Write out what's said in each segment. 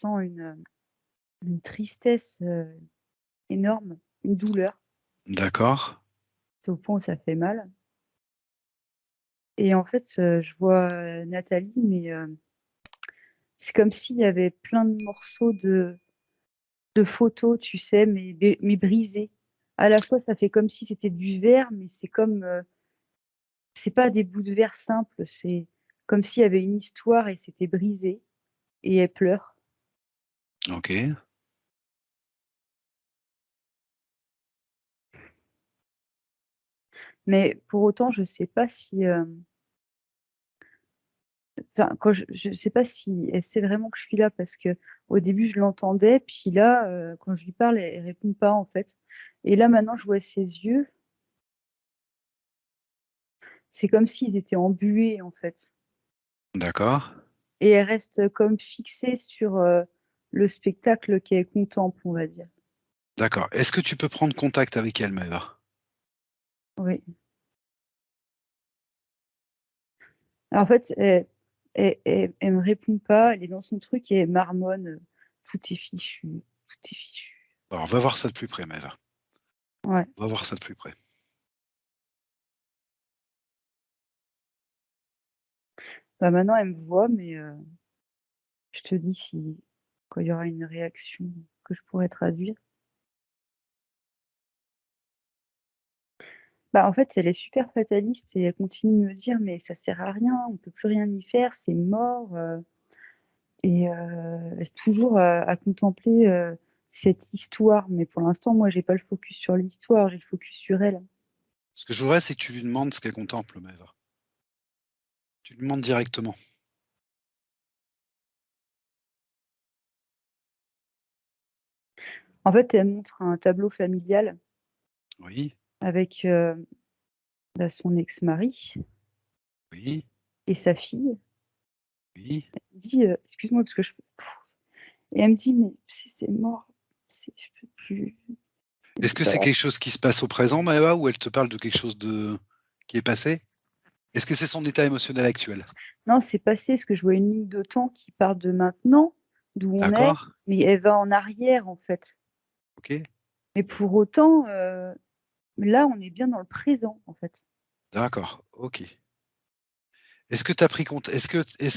ressens une tristesse énorme, une douleur, D'accord. au point où ça fait mal. Et en fait, je vois Nathalie, mais c'est comme s'il y avait plein de morceaux de photos, tu sais, mais brisés. À la fois, ça fait comme si c'était du verre, mais c'est comme, c'est pas des bouts de verre simples, c'est comme s'il y avait une histoire et c'était brisé. Et elle pleure. Ok. Mais pour autant, je sais pas si, enfin, quand je sais pas si elle sait vraiment que je suis là parce que au début, je l'entendais, puis là, quand je lui parle, elle répond pas, en fait. Et là, maintenant, je vois ses yeux. C'est comme s'ils étaient embués, en fait. D'accord. Et elle reste comme fixée sur le spectacle qu'elle contemple, on va dire. D'accord. Est-ce que tu peux prendre contact avec elle, Maëva? Oui. Alors, en fait, elle me répond pas. Elle est dans son truc et elle marmonne. Tout est fichu. Tout est fichu. Alors, on va voir ça de plus près, Maëva. Ouais. On va voir ça de plus près. Bah, maintenant, elle me voit, mais je te dis si quand il y aura une réaction que je pourrais traduire. Bah, en fait, elle est super fataliste et elle continue de me dire: «Mais ça sert à rien, on peut plus rien y faire, c'est mort», et elle est toujours à contempler, cette histoire. Mais pour l'instant, moi, j'ai pas le focus sur l'histoire, j'ai le focus sur elle. Ce que je voudrais, c'est que tu lui demandes ce qu'elle contemple, Maëva. Tu lui demandes directement. En fait, elle montre un tableau familial Oui, avec, bah, son ex-mari oui, et sa fille. oui. Elle me dit, «Excuse-moi parce que je» et elle me dit: «Mais c'est mort, je peux plus». Elle Est-ce dit: que c'est «Bah». quelque chose qui se passe au présent, Maëva, ou elle te parle de quelque chose qui est passé? Est-ce que c'est son état émotionnel actuel? Non, c'est passé parce que je vois une ligne de temps qui part de maintenant, d'où on est, D'accord. mais elle va en arrière, en fait. Ok. Mais pour autant, là, on est bien dans le présent, en fait. D'accord. Ok. Est-ce que tu as pris compte? Est-ce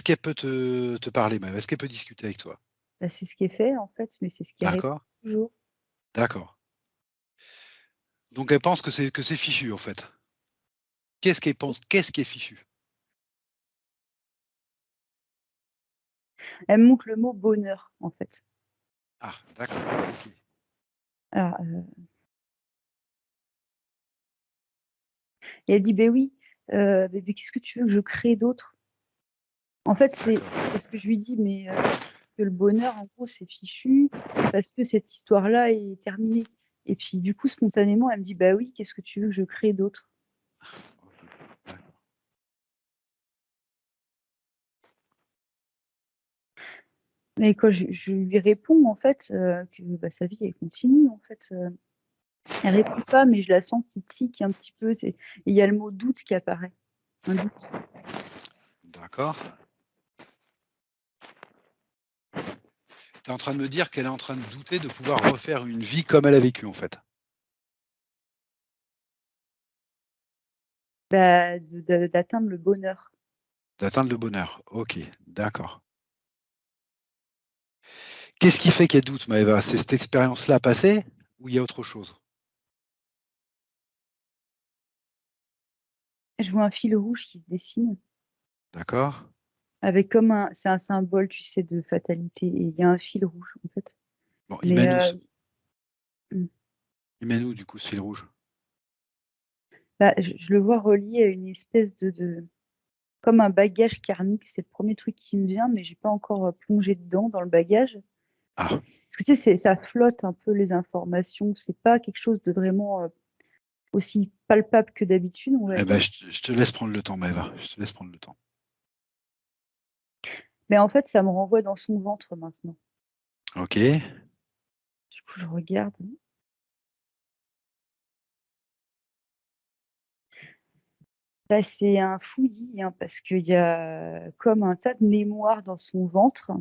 qu'elle peut te parler, Maëva? Est-ce qu'elle peut discuter avec toi? Bah, c'est ce qui est fait, en fait, mais c'est ce qui répète D'accord. toujours. D'accord. Donc elle pense que c'est fichu, en fait. Qu'est-ce qu'elle pense? Qu'est-ce qui est fichu? Elle me montre le mot bonheur, en fait. Ah, d'accord. Ok. Alors, et elle dit: «Beh oui, mais qu'est-ce que tu veux que je crée d'autre?» En fait, c'est D'accord. parce que je lui dis: «Mais que le bonheur, en gros, c'est fichu parce que cette histoire-là est terminée». Et puis, du coup, spontanément, elle me dit: «Bah oui, qu'est-ce que tu veux que je crée d'autre?» Ok. D'accord. Et quand je lui réponds, en fait, que, bah, sa vie, elle continue, en fait, elle répond pas, mais je la sens qui tique un petit peu, c'est et il y a le mot doute qui apparaît, un doute. D'accord. Tu es en train de me dire qu'elle est en train de douter de pouvoir refaire une vie comme elle a vécu, en fait. Bah, de d'atteindre le bonheur. D'atteindre le bonheur. Ok, d'accord. Qu'est-ce qui fait qu'elle doute, Maëva? C'est cette expérience-là passée ou il y a autre chose? Je vois un fil rouge qui se dessine D'accord. avec comme un c'est un symbole, tu sais, de fatalité et il y a un fil rouge, en fait. Bon, Mais mmh, il mène où, du coup, ce fil rouge? bah, je le vois relié à une espèce de comme un bagage karmique, c'est le premier truc qui me vient, mais j'ai pas encore, plongé dedans, dans le bagage. Ah, Parce que tu sais, ça flotte un peu les informations, c'est pas quelque chose de vraiment, aussi palpable que d'habitude, on va eh ben, dire. je te laisse prendre le temps, Maëva. Je te laisse prendre le temps. Mais en fait, ça me renvoie dans son ventre maintenant. Ok. Du coup, je regarde. Bah, c'est un fouillis, hein, parce qu'il y a comme un tas de mémoires dans son ventre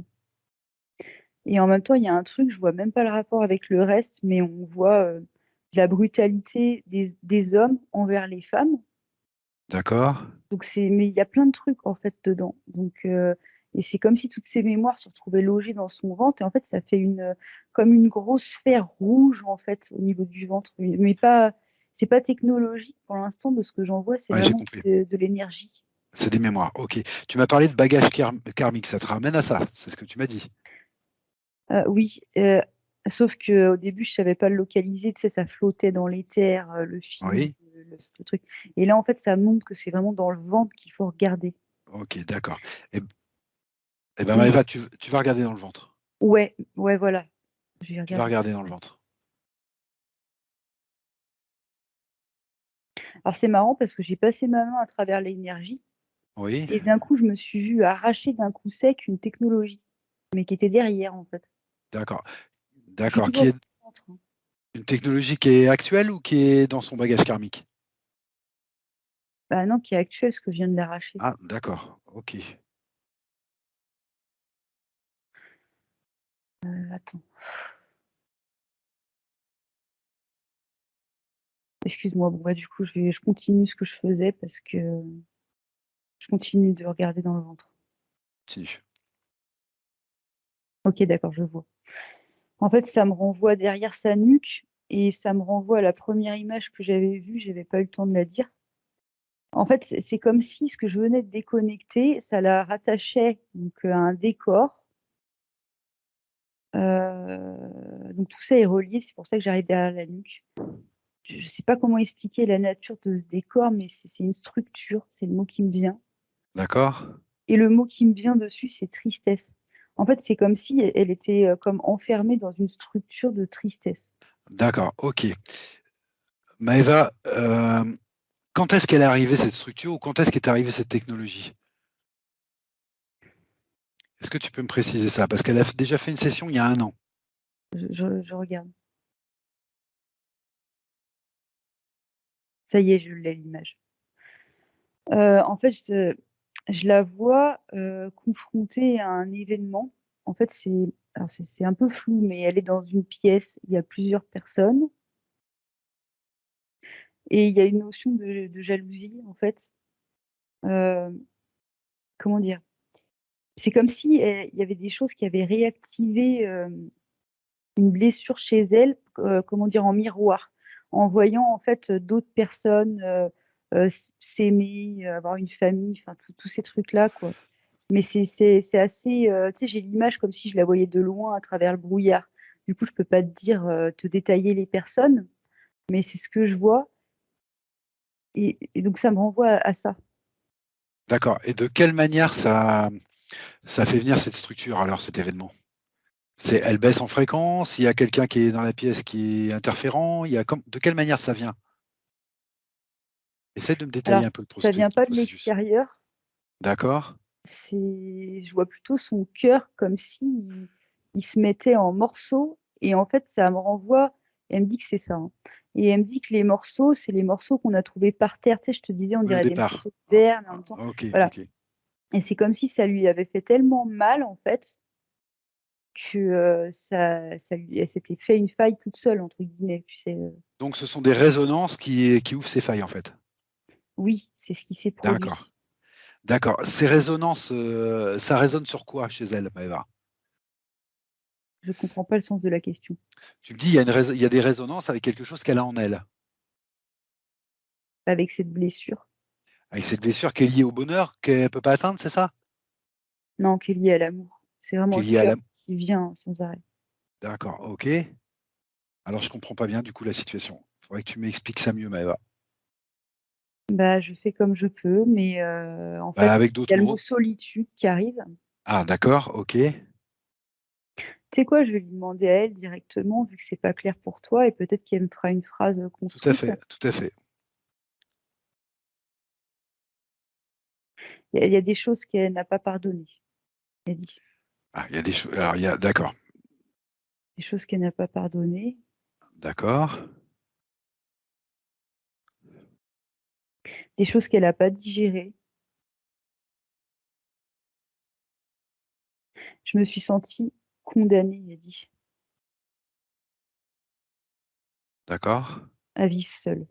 Et en même temps, il y a un truc, je vois même pas le rapport avec le reste, mais on voit la brutalité des hommes envers les femmes. D'accord. Donc mais il y a plein de trucs en fait dedans. Donc et c'est comme si toutes ces mémoires se retrouvaient logées dans son ventre et en fait ça fait comme une grosse sphère rouge en fait au niveau du ventre. Mais pas, c'est pas technologique pour l'instant de ce que j'en vois, c'est Ouais, j'ai vraiment compris. de l'énergie. C'est des mémoires. Ok. Tu m'as parlé de bagage karmique. Ça te ramène à ça. C'est ce que tu m'as dit. Oui, sauf que au début je savais pas le localiser, tu sais, ça flottait dans l'éther, le film, Oui. le truc. Et là en fait ça montre que c'est vraiment dans le ventre qu'il faut regarder. Ok, d'accord. Et ben Et Maëva, tu vas regarder dans le ventre. ouais, ouais voilà, j'ai Tu vas regardé. regarder dans le ventre. Alors c'est marrant parce que j'ai passé ma main à travers l'énergie Oui. et d'un coup je me suis vue arracher d'un coup sec une technologie, mais qui était derrière en fait. D'accord. Je suis D'accord. Qui toujours est dans le centre, hein. une technologie qui est actuelle ou qui est dans son bagage karmique? Bah non, qui est actuel, ce que je viens de l'arracher. Ah, d'accord. Ok. Attends, excuse-moi. Bon bah du coup je continue ce que je faisais parce que je continue de regarder dans le ventre. Continue. Ok, d'accord, je vois. En fait, ça me renvoie derrière sa nuque et ça me renvoie à la première image que j'avais vue. J'avais pas eu le temps de la dire. En fait, c'est comme si ce que je venais de déconnecter, ça la rattachait donc à un décor. Donc tout ça est relié, c'est pour ça que j'arrive derrière la nuque. Je ne sais pas comment expliquer la nature de ce décor, mais c'est une structure, c'est le mot qui me vient. D'accord. Et le mot qui me vient dessus, c'est tristesse. En fait, c'est comme si elle était comme enfermée dans une structure de tristesse. D'accord. Ok. Maëva, quand est-ce qu'elle est arrivée cette structure ou quand est-ce qu'est arrivée cette technologie? Est-ce que tu peux me préciser ça? Parce qu'elle a déjà fait une session il y a 1 an. Je regarde. Ça y est, je l'ai l'image. En fait, je la vois confrontée à un événement. En fait, c'est un peu flou, mais elle est dans une pièce. Il y a plusieurs personnes. Et il y a une notion de jalousie, en fait. Euh, comment dire? C'est comme si il y avait des choses qui avaient réactivé une blessure chez elle, comment dire, en miroir, en voyant en fait d'autres personnes s'aimer, avoir une famille, enfin tous ces trucs-là, quoi. Mais c'est assez, tu sais, j'ai l'image comme si je la voyais de loin à travers le brouillard. Du coup, je peux pas te dire, te détailler les personnes, mais c'est ce que je vois. Et donc, ça me renvoie à ça. D'accord. Et de quelle manière ça fait venir cette structure, alors, cet événement? Elle baisse en fréquence, il y a quelqu'un qui est dans la pièce qui est interférent, de quelle manière ça vient? Essaie de me détailler Alors, un peu ça vient le pas de processus. l'extérieur. D'accord? Je vois plutôt son cœur comme si il se mettait en morceaux. Et en fait, ça me renvoie. Elle me dit que c'est ça, hein. Et elle me dit que les morceaux, c'est les morceaux qu'on a trouvés par terre. Tu sais, je te disais, on Oui, au dirait des départ. morceaux de Ah, verre, mais en ah, même temps, ok, voilà. ok. Et c'est comme si ça lui avait fait tellement mal, en fait, que ça lui, elle s'était fait une faille toute seule, entre guillemets. Tu sais, Donc ce sont des résonances qui ouvrent ces failles, en fait. oui, c'est ce qui s'est D'accord. produit. D'accord. Ces résonances, ça résonne sur quoi chez elle, Maëva? Je comprends pas le sens de la question. Tu me dis, il y a des résonances avec quelque chose qu'elle a en elle, Avec cette blessure. avec cette blessure qui est liée au bonheur qu'elle ne peut pas atteindre, c'est ça? Non, qui est liée à l'amour. C'est vraiment Qui est le liée à cœur la... qui vient sans arrêt. D'accord, ok. Alors je comprends pas bien du coup la situation. Il faudrait que tu m'expliques ça mieux, Maëva. Bah, je fais comme je peux, mais en Bah, fait, avec il y d'autres a le mot mots. solitude qui arrive. Ah, d'accord, ok. Tu sais quoi, je vais lui demander à elle directement, vu que c'est pas clair pour toi, et peut-être qu'elle me fera une phrase Tout à construite. fait, tout à fait. Il y a des choses qu'elle n'a pas pardonnées. Elle dit Ah, il y a des choses. Alors, d'accord, des choses qu'elle n'a pas pardonnées, d'accord, des choses qu'elle n'a pas digérées. Je me suis sentie condamnée, il a dit, D'accord. à vivre seule.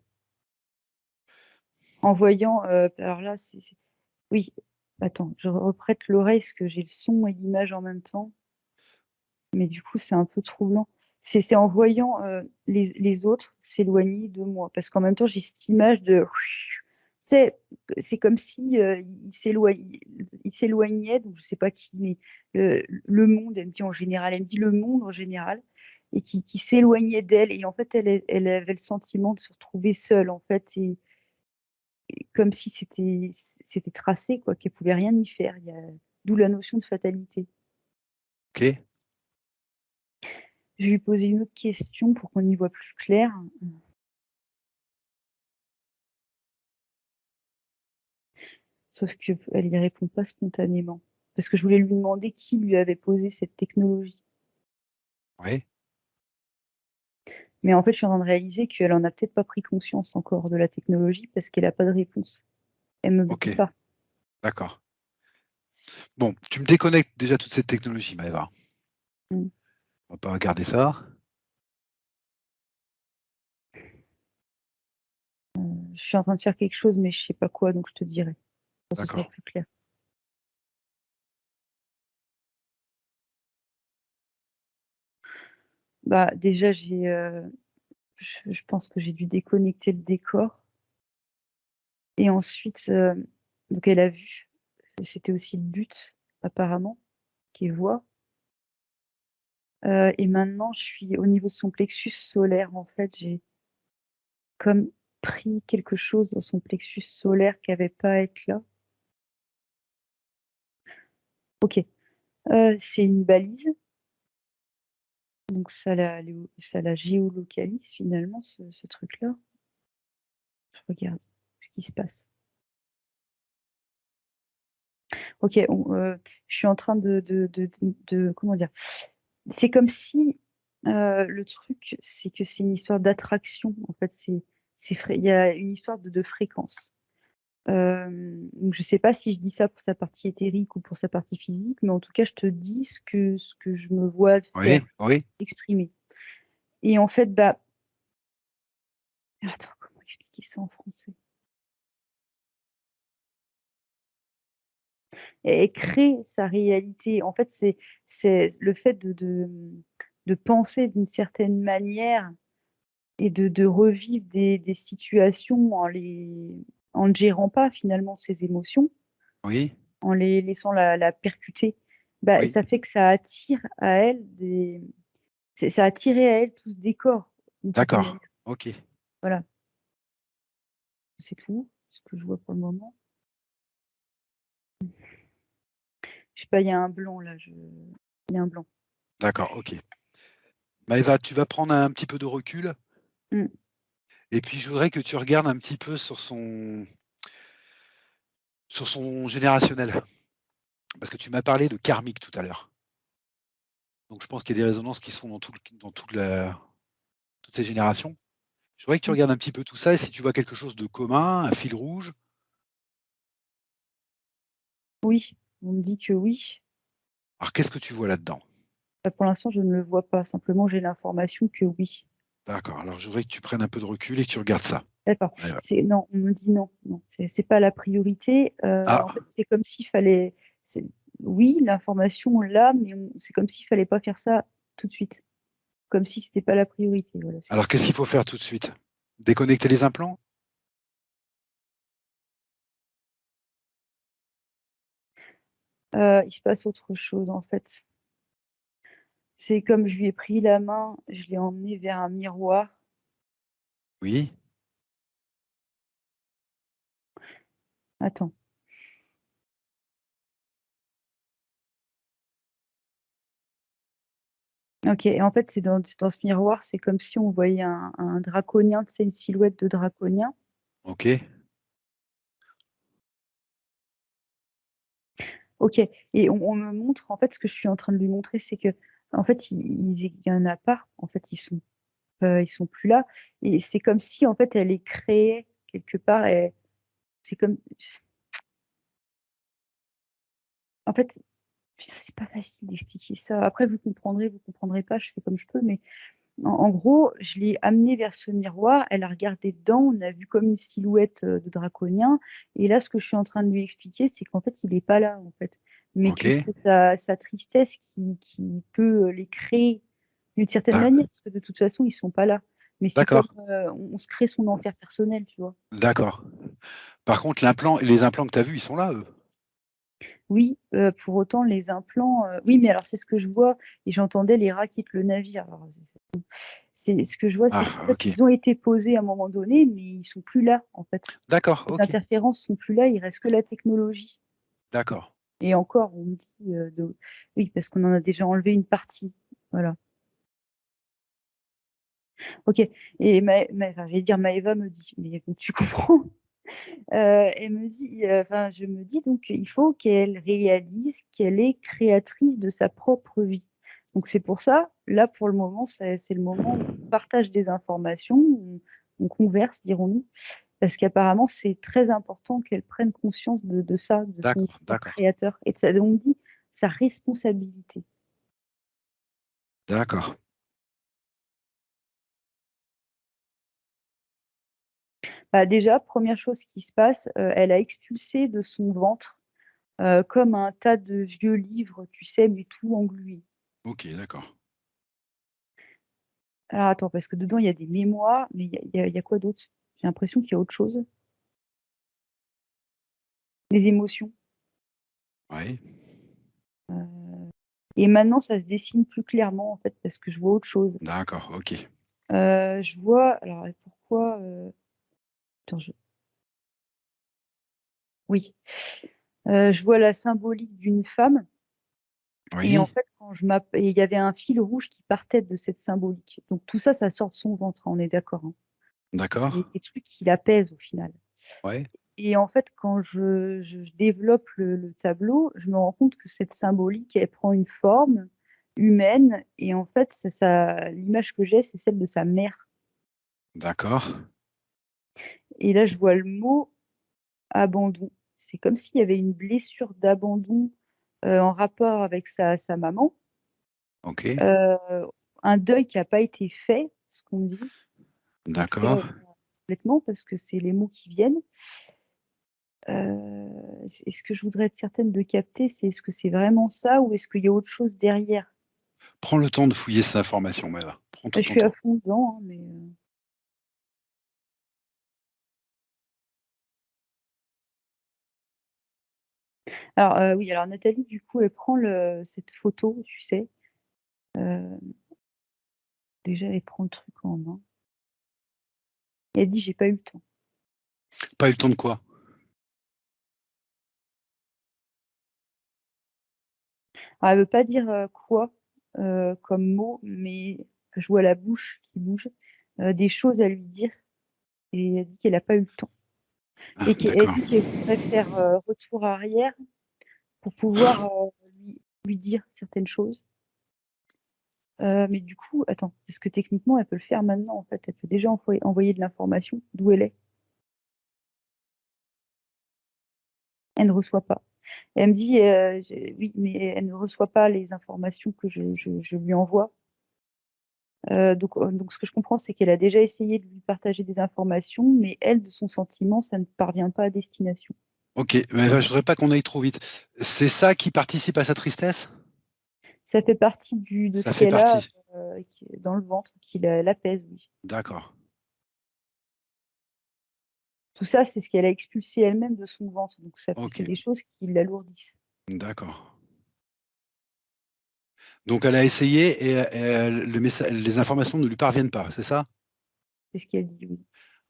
En voyant, alors là, oui, attends, je reprête l'oreille parce que j'ai le son et l'image en même temps, mais du coup, c'est un peu troublant. C'est en voyant les autres s'éloigner de moi, parce qu'en même temps, j'ai cette image de... C'est comme si il s'éloignait, donc je sais pas qui, mais le monde, elle me dit en général, elle me dit le monde en général, et qui s'éloignait d'elle, et en fait, elle avait le sentiment de se retrouver seule, en fait, et comme si c'était tracé, quoi, qu'elle pouvait rien y faire. D'où la notion de fatalité. Ok. Je vais lui poser une autre question pour qu'on y voit plus clair. Sauf qu'elle n'y répond pas spontanément. Parce que je voulais lui demander qui lui avait posé cette technologie. Oui. Mais en fait, je suis en train de réaliser qu'elle en a peut-être pas pris conscience encore de la technologie parce qu'elle n'a pas de réponse. Elle me le Ok. dit pas. D'accord. Bon, tu me déconnectes déjà toute cette technologie, Maëva. Mm. On va pas regarder ça. Je suis en train de faire quelque chose, mais je sais pas quoi, donc je te dirai. Ce sera D'accord. plus clair. Bah, déjà, je pense que j'ai dû déconnecter le décor. Et ensuite, donc elle a vu. C'était aussi le but, apparemment, qu'elle voit. Et maintenant, je suis au niveau de son plexus solaire. En fait, j'ai comme pris quelque chose dans son plexus solaire qui n'avait pas à être là. Ok. C'est une balise. Donc ça la géolocalise finalement, ce truc-là. Je regarde ce qui se passe. Ok, je suis en train comment dire. C'est comme si le truc, c'est que c'est une histoire d'attraction. En fait, il y a une histoire de fréquence. Donc je sais pas si je dis ça pour sa partie éthérique ou pour sa partie physique, mais en tout cas, je te dis ce que je me vois Oui, faire, oui. exprimer. Et en fait, bah, attends, comment expliquer ça en français? Elle crée sa réalité. En fait, c'est le fait de penser d'une certaine manière et de revivre des situations en ne gérant pas finalement ses émotions, Oui, en les laissant la percuter. Bah, oui. ça fait que ça attire à elle ça a attiré à elle tout ce décor d'une certaine D'accord. manière. Ok. Voilà, c'est tout ce que je vois pour le moment. Je sais pas, il y a un blanc là. Il y a un blanc. D'accord. Ok. Maëva, tu vas prendre un petit peu de recul. Mm. Et puis, je voudrais que tu regardes un petit peu sur son générationnel. Parce que tu m'as parlé de karmique tout à l'heure. Donc, je pense qu'il y a des résonances qui sont dans toutes ces générations. Je voudrais que tu regardes un petit peu tout ça et si tu vois quelque chose de commun, un fil rouge. Oui, on me dit que oui. Alors, qu'est-ce que tu vois là-dedans? Bah, pour l'instant, je ne le vois pas. Simplement, j'ai l'information que oui. D'accord. Alors, je voudrais que tu prennes un peu de recul et que tu regardes ça. D'accord. Maëva. Non, on me dit non, non, c'est pas la priorité. En Ah, fait, c'est comme s'il fallait. Oui, l'information on l'a, mais c'est comme s'il fallait pas faire ça tout de suite. Comme si c'était pas la priorité. Voilà, c'est alors tout. qu'est-ce qu'il faut faire tout de suite? Déconnecter les implants? Il se passe autre chose en fait. C'est comme je lui ai pris la main, je l'ai emmené vers un miroir. Oui. Attends. Ok, et en fait, c'est dans ce miroir, c'est comme si on voyait un draconien, tu sais, une silhouette de draconien. Ok. Ok, et on me montre, en fait, ce que je suis en train de lui montrer, c'est que, en fait, il y en a pas. En fait, ils sont plus là. Et c'est comme si, en fait, elle est créée quelque part. Et c'est comme, en fait, Putain, c'est pas facile d'expliquer ça. Après, vous comprendrez pas, je fais comme je peux, mais en gros, je l'ai amenée vers ce miroir, elle a regardé dedans, on a vu comme une silhouette, de draconien et là, ce que je suis en train de lui expliquer, c'est qu'en fait, il est pas là, en fait. Mais que OK, c'est sa tristesse qui peut, les créer d'une certaine d'ac manière, parce que de toute façon, ils sont pas là. Mais c'est comme, d'accord, on se crée son enfer personnel, tu vois? d'accord. Par contre, les implants que tu as vus, ils sont là, eux? Oui, pour autant les implants, oui, mais alors c'est ce que je vois et j'entendais les rats quittent le navire. Alors c'est ce que je vois, c'est qu'en Ah, fait, OK. ils ont été posés à un moment donné, mais ils sont plus là, en fait. D'accord, Les OK, interférences sont plus là, il reste que la technologie d'accord. et encore, on me dit, de oui, parce qu'on en a déjà enlevé une partie. Voilà. OK et Ma enfin, j'allais dire Maëva me dit, mais bon, tu comprends? Elle me dit, enfin, je me dis donc il faut qu'elle réalise qu'elle est créatrice de sa propre vie. Donc c'est pour ça, là, pour le moment, c'est le moment où on partage des informations, on converse, dirons-nous, parce qu'apparemment, c'est très important qu'elle prenne conscience de ça, de son D'accord, pouvoir d'accord, créateur et de sa on me dit sa responsabilité. d'accord. Bah, déjà, première chose qui se passe, elle a expulsé de son ventre, comme un tas de vieux livres, tu sais, mais tout englués. OK, d'accord. Alors attends, parce que dedans, il y a des mémoires, mais il y a quoi d'autre? J'ai l'impression qu'il y a autre chose. Des émotions. Oui, Et maintenant, ça se dessine plus clairement, en fait, parce que je vois autre chose. d'accord, OK. Je vois alors et pourquoi, attends, je oui, je vois la symbolique d'une femme et en Oui, fait, quand je m'app et il y avait un fil rouge qui partait de cette symbolique. Donc tout ça, ça sort de son ventre, hein, on est d'accord, hein? d'accord, Des trucs qui l'apaisent au final. ouais, Et en fait, quand je développe le tableau, je me rends compte que cette symbolique, elle prend une forme humaine et en fait, c'est ça l'image que j'ai, c'est celle de sa mère d'accord, et là, je vois le mot abandon. C'est comme s'il y avait une blessure d'abandon, en rapport avec sa maman, OK, heu, un deuil qui a pas été fait, ce qu'on me dit, donc je d'accord. complètement parce que c'est les mots qui viennent. Et ce que je voudrais être certaine de capter, c'est est-ce que c'est vraiment ça ou est-ce qu'il y a autre chose derrière? Prends le temps de fouiller ces informations, Maëva. Prends Bah, tout je ton suis à temps. fond dedans, hein, mais alors, oui, alors Nathalie, du coup, elle prend cette photo, tu sais, heu, déjà elle prend le truc en main et elle dit: «J'ai pas eu le temps». Pas eu le temps de quoi? Alors elle veut pas dire, quoi, comme mot, mais je vois la bouche qui bouge, des choses à lui dire et elle dit qu'elle a pas eu le temps Ah, et qu'elle d'accord. dit qu'elle voudrait faire, retour arrière pour pouvoir, lui dire certaines choses. Mais du coup, attends, parce que techniquement, elle peut le faire maintenant, en fait. Elle peut déjà envoyer de l'information d'où elle est. Elle ne reçoit pas. Et elle me dit, j'ai oui, mais elle ne reçoit pas les informations que je lui envoie. Donc ce que je comprends, c'est qu'elle a déjà essayé de lui partager des informations, mais elle, de son sentiment, ça ne parvient pas à destination. OK, Maëva, je voudrais pas qu'on aille trop vite. C'est ça qui participe à sa tristesse? Ça fait partie de Ça ce fait qu'elle a, partie? qui dans le ventre, qui l'apaise, oui. D'accord, Tout ça, c'est ce qu'elle a expulsé elle-même de son ventre, donc ça c'est OK, des choses qui l'alourdissent. d'accord. Donc elle a essayé et les informations ne lui parviennent pas, c'est ça? C'est ce qu'elle dit, oui.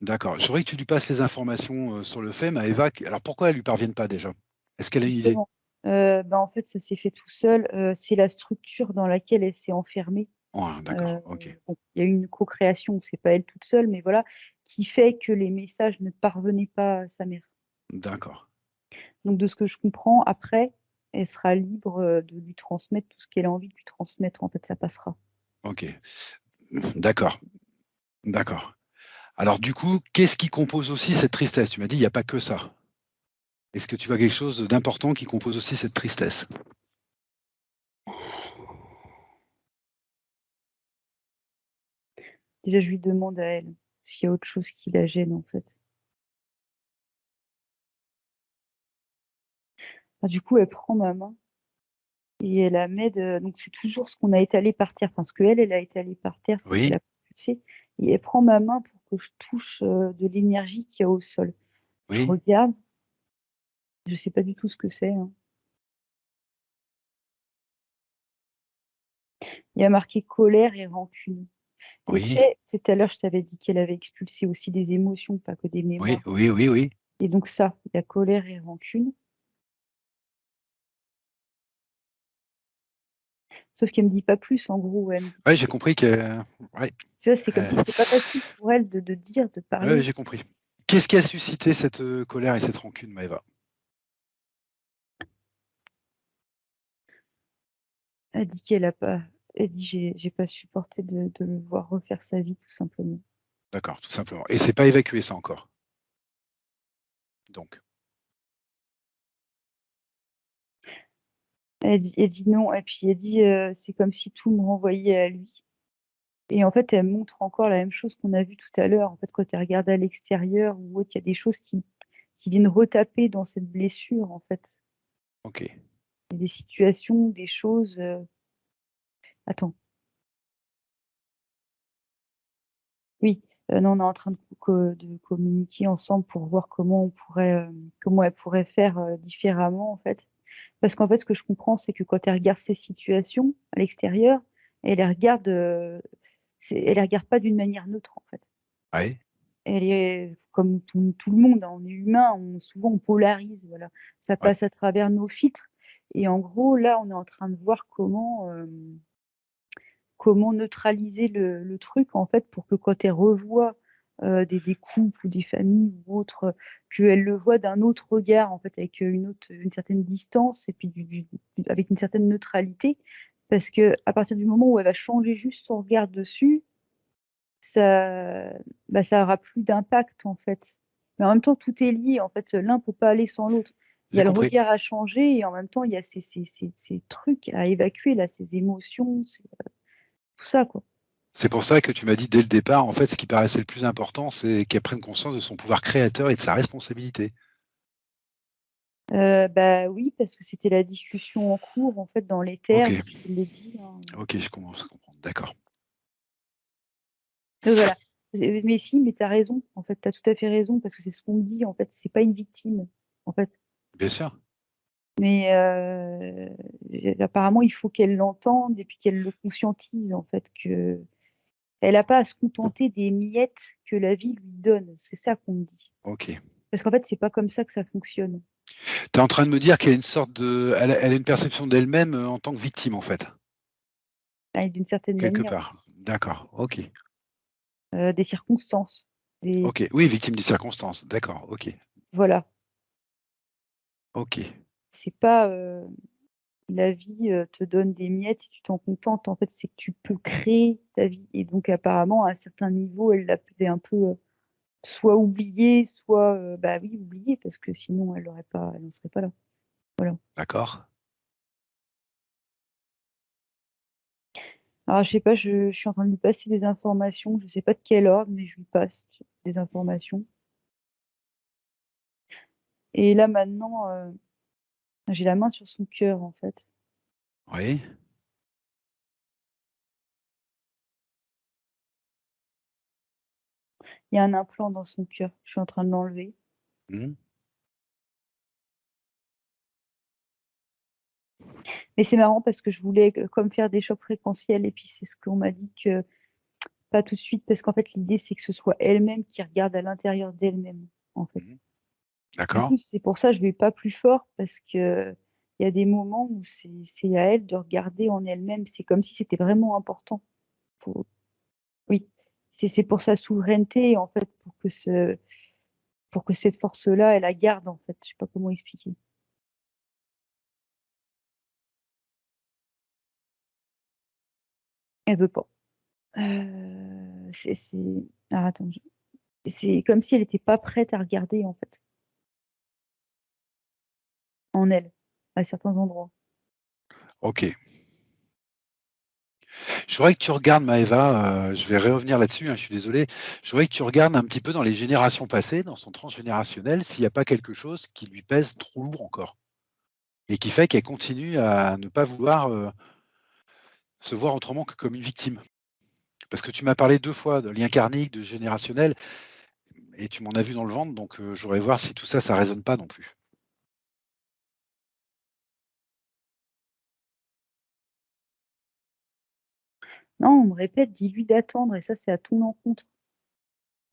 D'accord. Je voudrais que tu lui passes les informations, sur le fait, Maëva, q alors pourquoi elles lui parviennent pas déjà? Est-ce qu'elle a une idée? Justement, bah, en fait, ça s'est fait tout seul, c'est la structure dans laquelle elle s'est enfermée. Ouais, d'accord, OK, Bon, il y a eu une co-création, c'est pas elle toute seule, mais voilà, qui fait que les messages ne parvenaient pas à sa mère. d'accord, Donc de ce que je comprends, après, elle sera libre, de lui transmettre tout ce qu'elle a envie de lui transmettre, en fait, ça passera. OK. D'accord, d'accord. Alors du coup, qu'est-ce qui compose aussi cette tristesse? Tu m'as dit il y a pas que ça. Est-ce que tu vois quelque chose d'important qui compose aussi cette tristesse? Déjà, je lui demande à elle s'il y a autre chose qui la gêne, en fait. Ah, du coup, elle prend ma main et elle la met donc c'est toujours ce qu'on a étalé par terre, enfin ce qu'elle, elle a étalé par terre, c'est Oui, qu'elle a poussé. Et elle prend ma main pour que je touche de l'énergie qu'il y a au sol. Je oui, regarde, je sais pas du tout ce que c'est, hein. Il y a marqué colère et rancune. Et tu oui, sais, tout à l'heure, je t'avais dit qu'elle avait expulsé aussi des émotions, pas que des oui, mémoires. oui, oui, oui. Et donc ça, il y a colère et rancune. Sauf qu'elle me dit pas plus, en gros. Elle me dit Ouais, que j'ai compris que. Ouais, tu vois, c'est comme euh, si c'était pas facile pour elle de dire, de ouais, parler. j'ai compris. Qu'est-ce qui a suscité cette colère et cette rancune, Maëva? Elle dit qu'elle a pas. Elle dit j'ai pas supporté de le voir refaire sa vie, tout simplement. D'accord, tout simplement. Et c'est pas évacué ça encore. Donc, Elle dit non, et puis elle dit c'est comme si tout me renvoyait à lui. Et en fait, elle montre encore la même chose qu'on a vu tout à l'heure. En fait, quand elle regarde à l'extérieur ou autre, il y a des choses qui viennent retaper dans cette blessure, en fait. ok. Il y a des situations, des choses. Attends, oui, non, on est en train de communiquer ensemble pour voir comment elle pourrait faire différemment, en fait. Parce qu'en fait, ce que je comprends, c'est que quand elle regarde ces situations à l'extérieur, elle les regarde, elle les regarde pas d'une manière neutre, en fait. Ouais, Elle est comme tout le monde, hein, on est humain, souvent on polarise, voilà. Ça ouais. passe à travers nos filtres. Et en gros, là, on est en train de voir comment neutraliser le truc, en fait, pour que quand elle revoit des couples ou des familles ou autres, qu'elle le voit d'un autre regard, en fait, avec une certaine distance et puis avec une certaine neutralité. Parce que à partir du moment où elle va changer juste son regard dessus, ça, bah, ça aura plus d'impact, en fait. Mais en même temps, tout est lié. En fait, l'un peut pas aller sans l'autre. Il y J'ai a le compris. regard à changer et en même temps, il y a ces trucs à évacuer, là, ces émotions, tout ça, quoi. C'est pour ça que tu m'as dit dès le départ, en fait, ce qui paraissait le plus important, c'est qu'elle prenne conscience de son pouvoir créateur et de sa responsabilité. Bah oui, parce que c'était la discussion en cours, en fait, dans les Ok, termes, je te l'ai dit, hein. ok, je commence à comprendre. D'accord. Voilà. Mais si, mais tu as raison, en fait, tu as tout à fait raison, parce que c'est ce qu'on me dit, en fait, c'est pas une victime, en fait. Bien sûr. Mais apparemment, il faut qu'elle l'entende et puis qu'elle le conscientise, en fait, que elle n'a pas à se contenter des miettes que la vie lui donne. C'est ça qu'on me dit. Ok. Parce qu'en fait, c'est pas comme ça que ça fonctionne, Tu es en train de me dire qu'elle a une sorte de. Elle a une perception d'elle-même en tant que victime, en fait, hein, d'une certaine quelque manière, part. D'accord. Ok. des circonstances, des Ok. Oui, victime des circonstances. D'accord. Ok. voilà. Ok. C'est pas la vie te donne des miettes et tu t'en contentes. En fait, c'est que tu peux créer ta vie. Et donc, apparemment, à un certain niveau, elle l'avait un peu soit oublié, soit, bah oui, oublié, parce que sinon, elle n'en serait pas là. Voilà. D'accord. Alors, je sais pas, je suis en train de lui passer des informations. Je sais pas de quel ordre, mais je lui passe des informations. Et là, maintenant, j'ai la main sur son cœur, en fait. Oui. Il y a un implant dans son cœur. Je suis en train de l'enlever. Hmm. Mais c'est marrant parce que je voulais comme faire des chocs fréquentiels et puis c'est ce qu'on m'a dit que pas tout de suite parce qu'en fait l'idée c'est que ce soit elle-même qui regarde à l'intérieur d'elle-même en fait. Hmm. Du D'accord. coup c'est pour ça que je vais pas plus fort parce que il y a des moments où c'est à elle de regarder en elle-même. C'est comme si c'était vraiment important. Pour... Oui, c'est pour sa souveraineté en fait pour que cette force-là elle la garde en fait. Je sais pas comment expliquer. Elle veut pas. C'est ah, attends, c'est comme si elle était pas prête à regarder en fait en elle à certains endroits. Ok. Je voudrais que tu regardes Maëva, je vais revenir là-dessus, hein, je suis désolé. Je voudrais que tu regardes un petit peu dans les générations passées, dans son transgénérationnel, s'il n'y a pas quelque chose qui lui pèse trop lourd encore et qui fait qu'elle continue à ne pas vouloir, se voir autrement que comme une victime. Parce que tu m'as parlé 2 fois de lien karmique, de générationnel et tu m'en as vu dans le ventre, donc je voudrais voir si tout ça, ça résonne pas non plus. Non, on me répète: «Dis-lui d'attendre» et ça, c'est à ton encontre.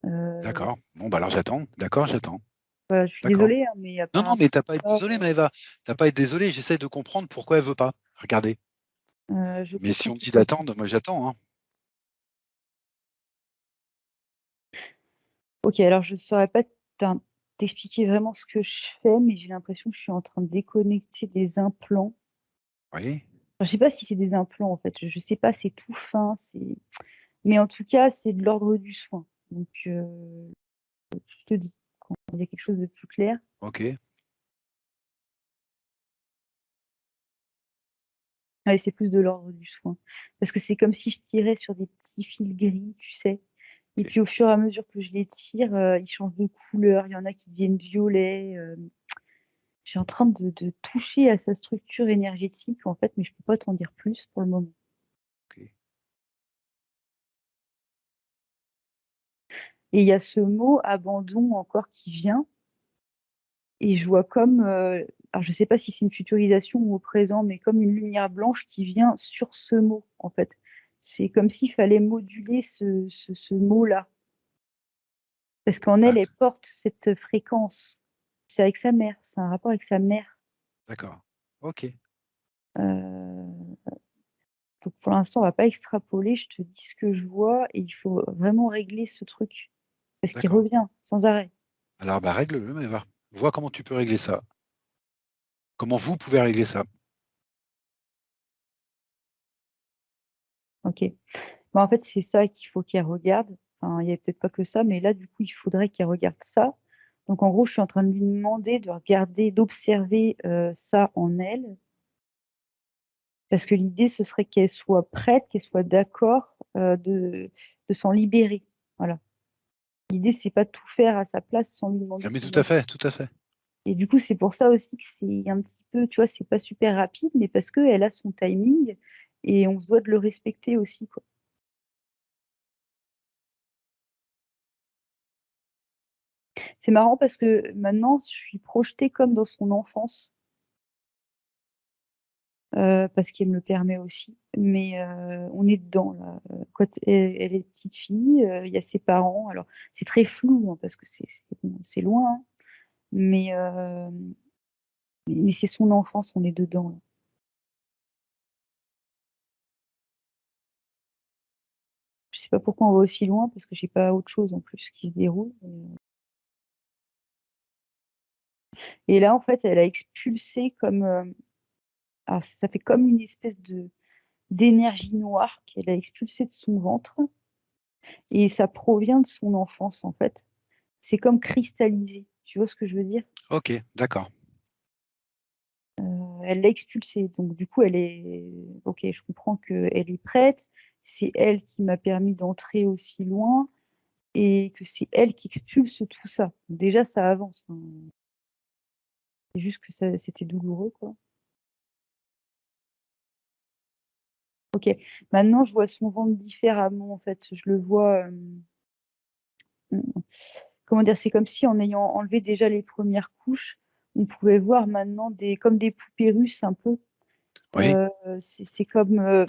D'accord. Bon, bah, alors j'attends. D'accord, j'attends. Voilà, je suis D'accord. désolée, hein, mais Non, non, apparemment mais tu as pas à être ça, désolée Maëva. Tu as pas à être désolée, j'essaie de comprendre pourquoi elle veut pas. Regardez. je Mais si comprends on me tout dit à fait. d'attendre, moi j'attends, hein. OK, alors je saurais pas t'expliquer vraiment ce que je fais, mais j'ai l'impression que je suis en train de déconnecter des implants. Oui, Enfin, je sais pas si c'est des implants, en fait, je sais pas, c'est tout fin, c'est mais en tout cas, c'est de l'ordre du soin. Donc je te dis quand il y a quelque chose de plus clair. OK, Ouais, c'est plus de l'ordre du soin. Parce que c'est comme si je tirais sur des petits fils gris, tu sais? Et OK. puis au fur et à mesure que je les tire, ils changent de couleur. Il y en a qui deviennent violets, je suis en train de toucher à sa structure énergétique, en fait, mais je peux pas t'en dire plus pour le moment. OK. Et il y a ce mot abandon encore qui vient et je vois comme, alors je sais pas si c'est une futurisation ou au présent, mais comme une lumière blanche qui vient sur ce mot, en fait. C'est comme s'il fallait moduler ce mot-là. Parce qu'en elle, Ah, elle porte cette fréquence. C'est avec sa mère, c'est un rapport avec sa mère. d'accord. OK, Heu, donc pour l'instant, on va pas extrapoler, je te dis ce que je vois et il faut vraiment régler ce truc. Parce qu'il d'accord. revient sans arrêt. Alors, bah, règle-le Maëva. Vois comment tu peux régler ça. Comment vous pouvez régler ça. OK. Bah, en fait, c'est ça qu'il faut qu'elle regarde. Enfin, il y a peut-être pas que ça, mais là, du coup, il faudrait qu'elle regarde ça. Donc en gros, je suis en train de lui demander de regarder, d'observer, ça en elle. Parce que l'idée, ce serait qu'elle soit prête, qu'elle soit d'accord, de s'en libérer. Voilà. L'idée, c'est pas de tout faire à sa place sans lui demander Ah mais son tout à avis. fait, tout à fait. Et du coup, c'est pour ça aussi que c'est un petit peu, tu vois, c'est pas super rapide, mais parce qu'elle a son timing et on se doit de le respecter aussi, quoi. C'est marrant parce que maintenant, je suis projetée comme dans son enfance, parce qu'elle me le permet aussi, mais on est dedans là, quand elle est petite fille, il y a ses parents, alors c'est très flou, hein, parce que c'est loin, hein, mais mais c'est son enfance, on est dedans là. Je sais pas pourquoi on va aussi loin parce que j'ai pas autre chose en plus qui se déroule, et là, en fait, elle a expulsé comme, alors ça fait comme une espèce de d'énergie noire qu'elle a expulsée de son ventre et ça provient de son enfance, en fait. C'est comme cristallisé, tu vois ce que je veux dire? OK, d'accord, Elle l'a expulsée, donc du coup, elle est OK, je comprends qu'elle est prête. C'est elle qui m'a permis d'entrer aussi loin et que c'est elle qui expulse tout ça. Déjà, ça avance, hein. C'est juste que ça c'était douloureux, quoi. OK. Maintenant, je vois son ventre différemment, en fait. Je le vois, mmh, comment dire? C'est comme si en ayant enlevé déjà les premières couches, on pouvait voir maintenant des comme des poupées russes un peu. oui. Heu, c'est comme,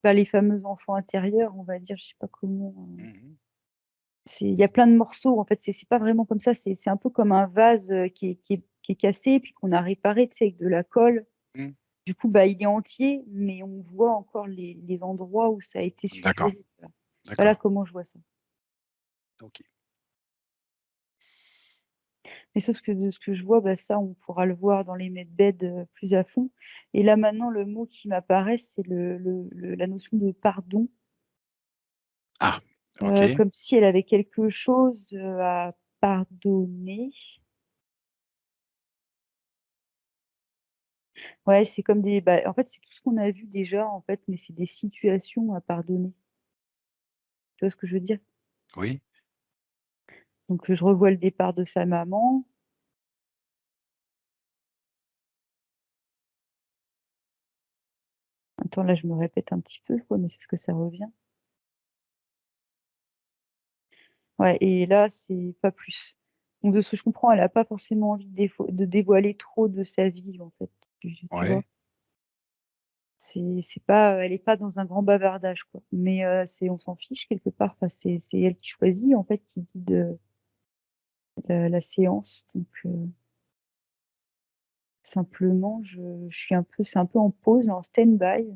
bah, les fameux enfants intérieurs, on va dire, je sais pas comment, Mmh. c'est il y a plein de morceaux, en fait, c'est pas vraiment comme ça, c'est un peu comme un vase, qui est cassé puis qu'on a réparé, tu sais, avec de la colle. Mmh. Du coup, bah, il est entier, mais on voit encore les endroits où ça a été D'accord, suturé, voilà. Voilà d'accord. comment je vois ça. OK. Mais sauf que de ce que je vois, bah, ça, on pourra le voir dans les medbeds, plus à fond et là, maintenant, le mot qui m'apparaît, c'est la notion de pardon, Ah, OK. comme si elle avait quelque chose, à pardonner. Ouais, c'est comme des bah, en fait, c'est tout ce qu'on a vu déjà, en fait, mais c'est des situations à pardonner. Tu vois ce que je veux dire? Oui, Donc, je revois le départ de sa maman. Attends, là, je me répète un petit peu, quoi, mais c'est parce que ça revient. Ouais, et là, c'est pas plus. Donc, de ce que je comprends, elle a pas forcément envie de dévoiler trop de sa vie, en fait. Tu vois? ouais, C'est pas, elle est pas dans un grand bavardage, quoi. Mais on s'en fiche quelque part. Enfin, c'est elle qui choisit, en fait, qui guide la séance. Donc, simplement, je suis un peu, c'est un peu en pause, en stand-by.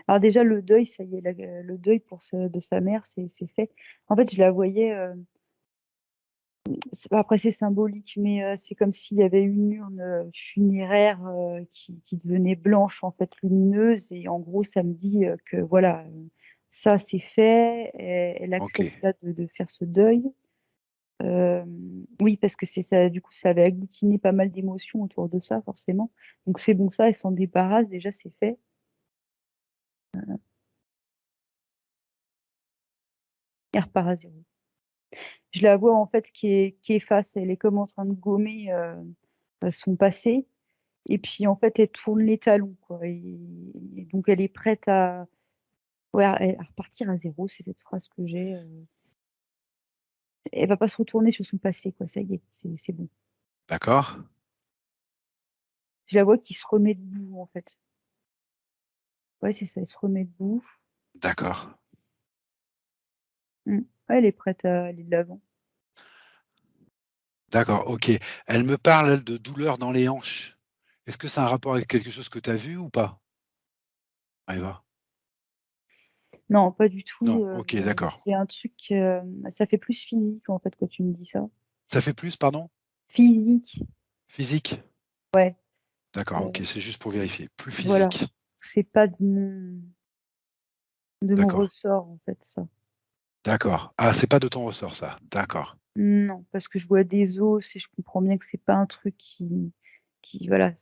Alors déjà, le deuil, ça y est, le deuil de sa mère, c'est fait. En fait, je la voyais. Après, c'est symbolique, mais c'est comme s'il y avait une urne funéraire qui devenait blanche, en fait, lumineuse. Et en gros, ça me dit que voilà, ça, c'est fait. Elle ok, accepte là de faire ce deuil. Euh, oui, parce que c'est ça, du coup, ça avait agglutiné pas mal d'émotions autour de ça, forcément. Donc c'est bon, ça, elle s'en débarrasse, déjà, c'est fait. Elle repart à zéro. Je la vois, en fait, qui efface. Elle est comme en train de gommer son passé. Et puis, en fait, elle tourne les talons, quoi. Et donc, elle est prête ouais, à repartir à zéro. C'est cette phrase que j'ai. Elle va pas se retourner sur son passé, quoi. Ça y est, c'est bon. d'accord, Je la vois qui se remet debout, en fait. Ouais, c'est ça, elle se remet debout. d'accord, Mm. Ouais, elle est prête à aller de l'avant. d'accord, ok. Elle me parle, elle, de douleur dans les hanches. Est-ce que c'est un rapport avec quelque chose que tu as vu ou pas, Eva? Non, pas du Non, tout. ok, d'accord. C'est un truc, ça fait plus physique, en fait, quand tu me dis ça. Ça fait plus, pardon? Physique, Physique? ouais. D'accord, euh, ok, c'est juste pour vérifier. Plus voilà. physique. C'est pas de mon D'accord, ressort, en fait, ça. d'accord. Ah, c'est pas de ton ressort, ça. D'accord, Non, parce que je vois des os et je comprends bien que c'est pas un truc voilà,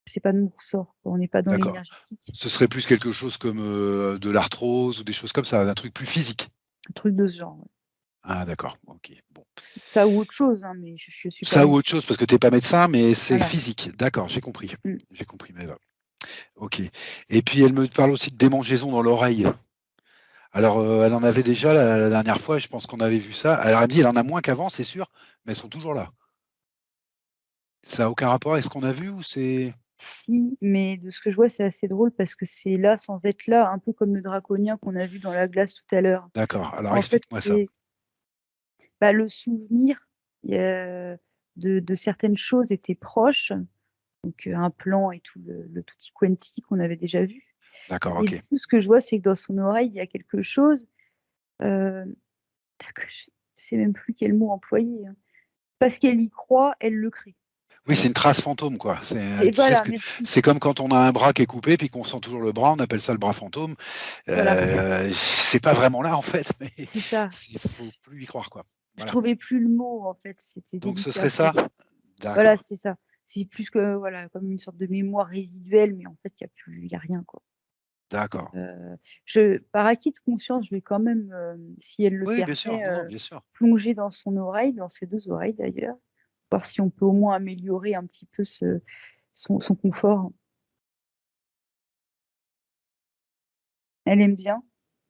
c'est pas de mon ressort, quoi. On n'est pas dans d'accord. l'énergétique. Ce serait plus quelque chose comme de l'arthrose ou des choses comme ça, un truc plus physique. Un truc de ce genre, ouais. Ah, d'accord, ok. Bon. Ça ou autre chose, hein, mais je suis pas Ça ou médecin. autre chose, parce que tu es pas médecin, mais c'est Voilà. physique. D'accord, j'ai compris. Mm. J'ai compris, Maëva. Ok. Et puis elle me parle aussi de démangeaisons dans l'oreille. Alors, elle en avait déjà la dernière fois, je pense qu'on avait vu ça. Alors, elle me dit, elle en a moins qu'avant, c'est sûr, mais elles sont toujours là. Ça a aucun rapport avec ce qu'on a vu ou c'est... Si, mais de ce que je vois, c'est assez drôle parce que c'est là sans être là, un peu comme le draconien qu'on a vu dans la glace tout à l'heure. D'accord, alors En fait, explique-moi ça. c'est bah, le souvenir de certaines choses était proche, donc un plan et tout le tutti quanti qu'on avait déjà vu. D'accord, Et ok. du coup, ce que je vois, c'est que dans son oreille, il y a quelque chose, euh, que je sais même plus quel mot employer, hein. Parce qu'elle y croit, elle le crée. Oui, c'est une trace fantôme, quoi. C'est, Et tu sais ce voilà, que merci. c'est comme quand on a un bras qui est coupé puis qu'on sent toujours le bras, on appelle ça le bras fantôme. Voilà, C'est pas vraiment là en fait, mais c'est ça. il faut plus y croire, quoi. Je Voilà. trouvais plus le mot, en fait. C'était Donc ce délicat. serait ça? Voilà, D'accord, c'est ça. C'est plus que, voilà, comme une sorte de mémoire résiduelle, mais en fait, il y a rien, quoi. d'accord. Par acquis de conscience, je vais quand même, si elle le Oui, bien sûr, permet, non, non, bien sûr. plonger dans son oreille, dans ses deux oreilles d'ailleurs, voir si on peut au moins améliorer un petit peu son confort. Elle aime bien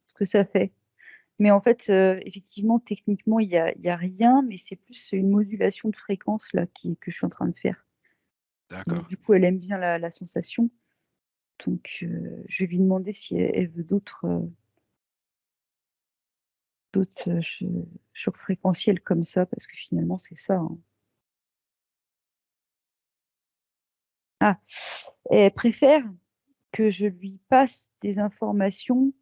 ce que ça fait. Mais en fait, effectivement, techniquement, il y a rien, mais c'est plus une modulation de fréquence là que je suis en train de faire. Donc, D'accord. du coup, elle aime bien la sensation. Donc, je vais lui demander si elle veut d'autres chocs fréquentiels comme ça, parce que finalement, c'est ça, hein. Ah, elle préfère que je lui passe des informations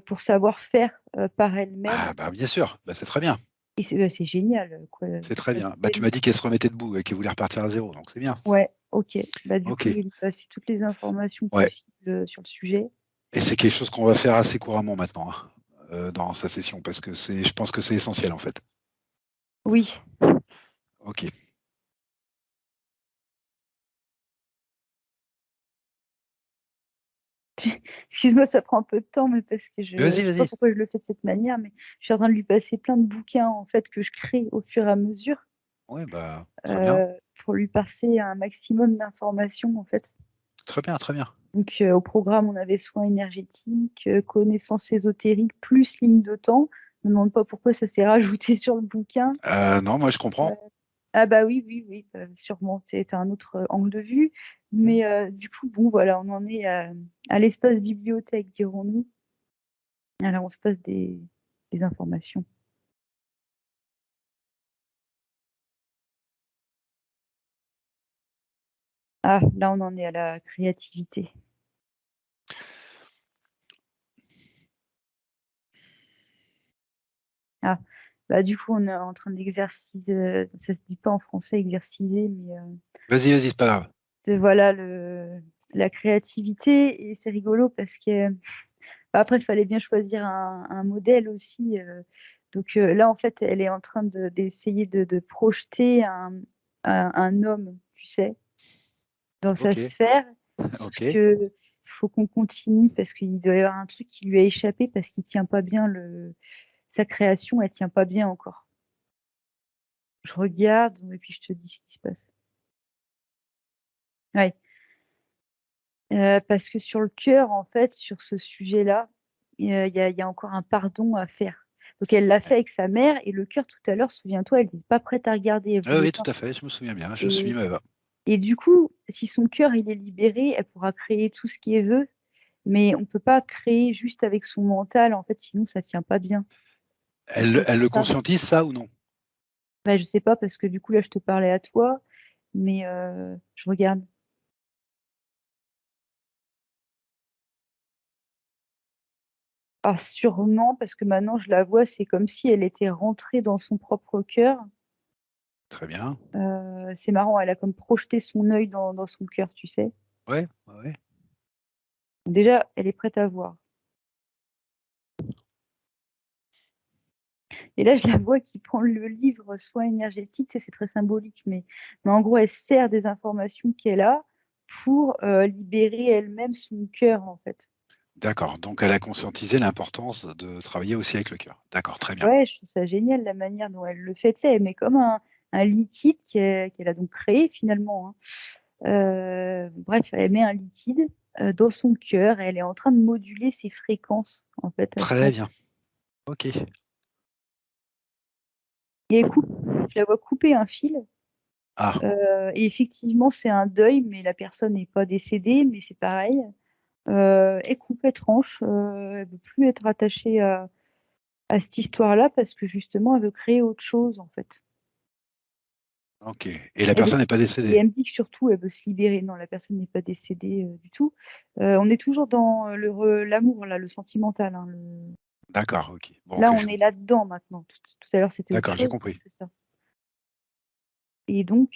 pour savoir faire par elle-même. Ah bah bien sûr, bah, c'est très bien. Et c'est génial, quoi. C'est très Ça bien. Bah, tu donne- m'as dit qu'elle se remettait debout et qu'elle voulait repartir à zéro, donc c'est bien. Ouais, ok. Bah, du coup, Ok. je vais lui passer toutes les informations Ouais. possibles sur le sujet. Et c'est quelque chose qu'on va faire assez couramment maintenant, hein, dans sa session, parce que je pense que c'est essentiel en fait. Oui, Ok. Excuse-moi, ça prend un peu de temps, mais parce que je Vas-y, sais pas vas-y. pourquoi je le fais de cette manière, mais je suis en train de lui passer plein de bouquins en fait que je crée au fur et à mesure Ouais, bah, très bien. pour lui passer un maximum d'informations en fait. Très bien, très bien. Donc au programme, on avait soins énergétiques, connaissances ésotériques, plus ligne de temps. Je me demande pas pourquoi ça s'est rajouté sur le bouquin. Non, moi je comprends. Ah bah oui, oui, oui, sûrement, c'est un autre angle de vue. Hmm. Mais du coup, bon, voilà, on en est à l'espace bibliothèque, dirons-nous. Alors, on se passe des informations. Ah, là, on en est à la créativité. Ah, bah du coup, on est en train d'exerciser, ça se dit pas en français, exerciser, mais Vas-y, vas-y, c'est pas grave. voilà la créativité. Et c'est rigolo parce que après, il fallait bien choisir un modèle aussi. Donc là, en fait, elle est en train d'essayer de projeter un homme, tu sais, dans sa Ok, sphère. Sauf ok. que faut qu'on continue parce qu'il doit y avoir un truc qui lui a échappé parce qu'il tient pas bien sa création, elle tient pas bien encore. Je regarde et puis je te dis ce qui se passe. Ouais. Parce que sur le cœur, en fait, sur ce sujet-là, il y a encore un pardon à faire. Donc elle l'a fait avec sa mère et le cœur tout à l'heure, souviens-toi, elle n'était pas prête à regarder, elle Oui, voulait oui, pas. tout à fait, je me souviens bien. Je suis Et, Maëva. et du coup, si son cœur il est libéré, elle pourra créer tout ce qu'elle veut, mais on peut pas créer juste avec son mental, en fait, sinon ça tient pas bien. Donc c'est Elle pour le ça. conscientise, ça ou non? Bah, je sais pas parce que du coup là je te parlais à toi, mais je regarde. Ah, sûrement parce que maintenant je la vois, c'est comme si elle était rentrée dans son propre cœur. Très bien. C'est marrant, elle a comme projeté son œil dans son cœur, tu sais. Ouais, ouais, ouais. Déjà, elle est prête à voir. Et là, je la vois qui prend le livre soin énergétique, c'est très symbolique, mais en gros, elle sert des informations qu'elle a pour libérer elle-même son cœur, en fait. D'accord. Donc elle a conscientisé l'importance de travailler aussi avec le cœur. D'accord, très bien. Ouais, je trouve ça génial la manière dont elle le fait. Tu sais, elle met comme un liquide qu'elle a donc créé finalement, hein. Bref, elle met un liquide dans son cœur et elle est en train de moduler ses fréquences en fait à ce Très moment. bien. Ok. Et elle coupe, je la vois couper un fil. Ah, Et effectivement, c'est un deuil, mais la personne n'est pas décédée, mais c'est pareil. Elle coupe, elle tranche. Elle veut plus être attachée à cette histoire-là parce que justement, elle veut créer autre chose en fait. ok. Et la Elle veut- personne n'est pas Et décédée. elle me dit que surtout, elle veut se libérer. Non, la personne n'est pas décédée du tout. On est toujours dans l'amour, là, le sentimental, hein, D'accord, ok. Bon, Là, ok, on j'ai est compris. là-dedans maintenant. Tout à l'heure, c'était autre D'accord, j'ai chose. Là, compris. c'est ça. Et donc,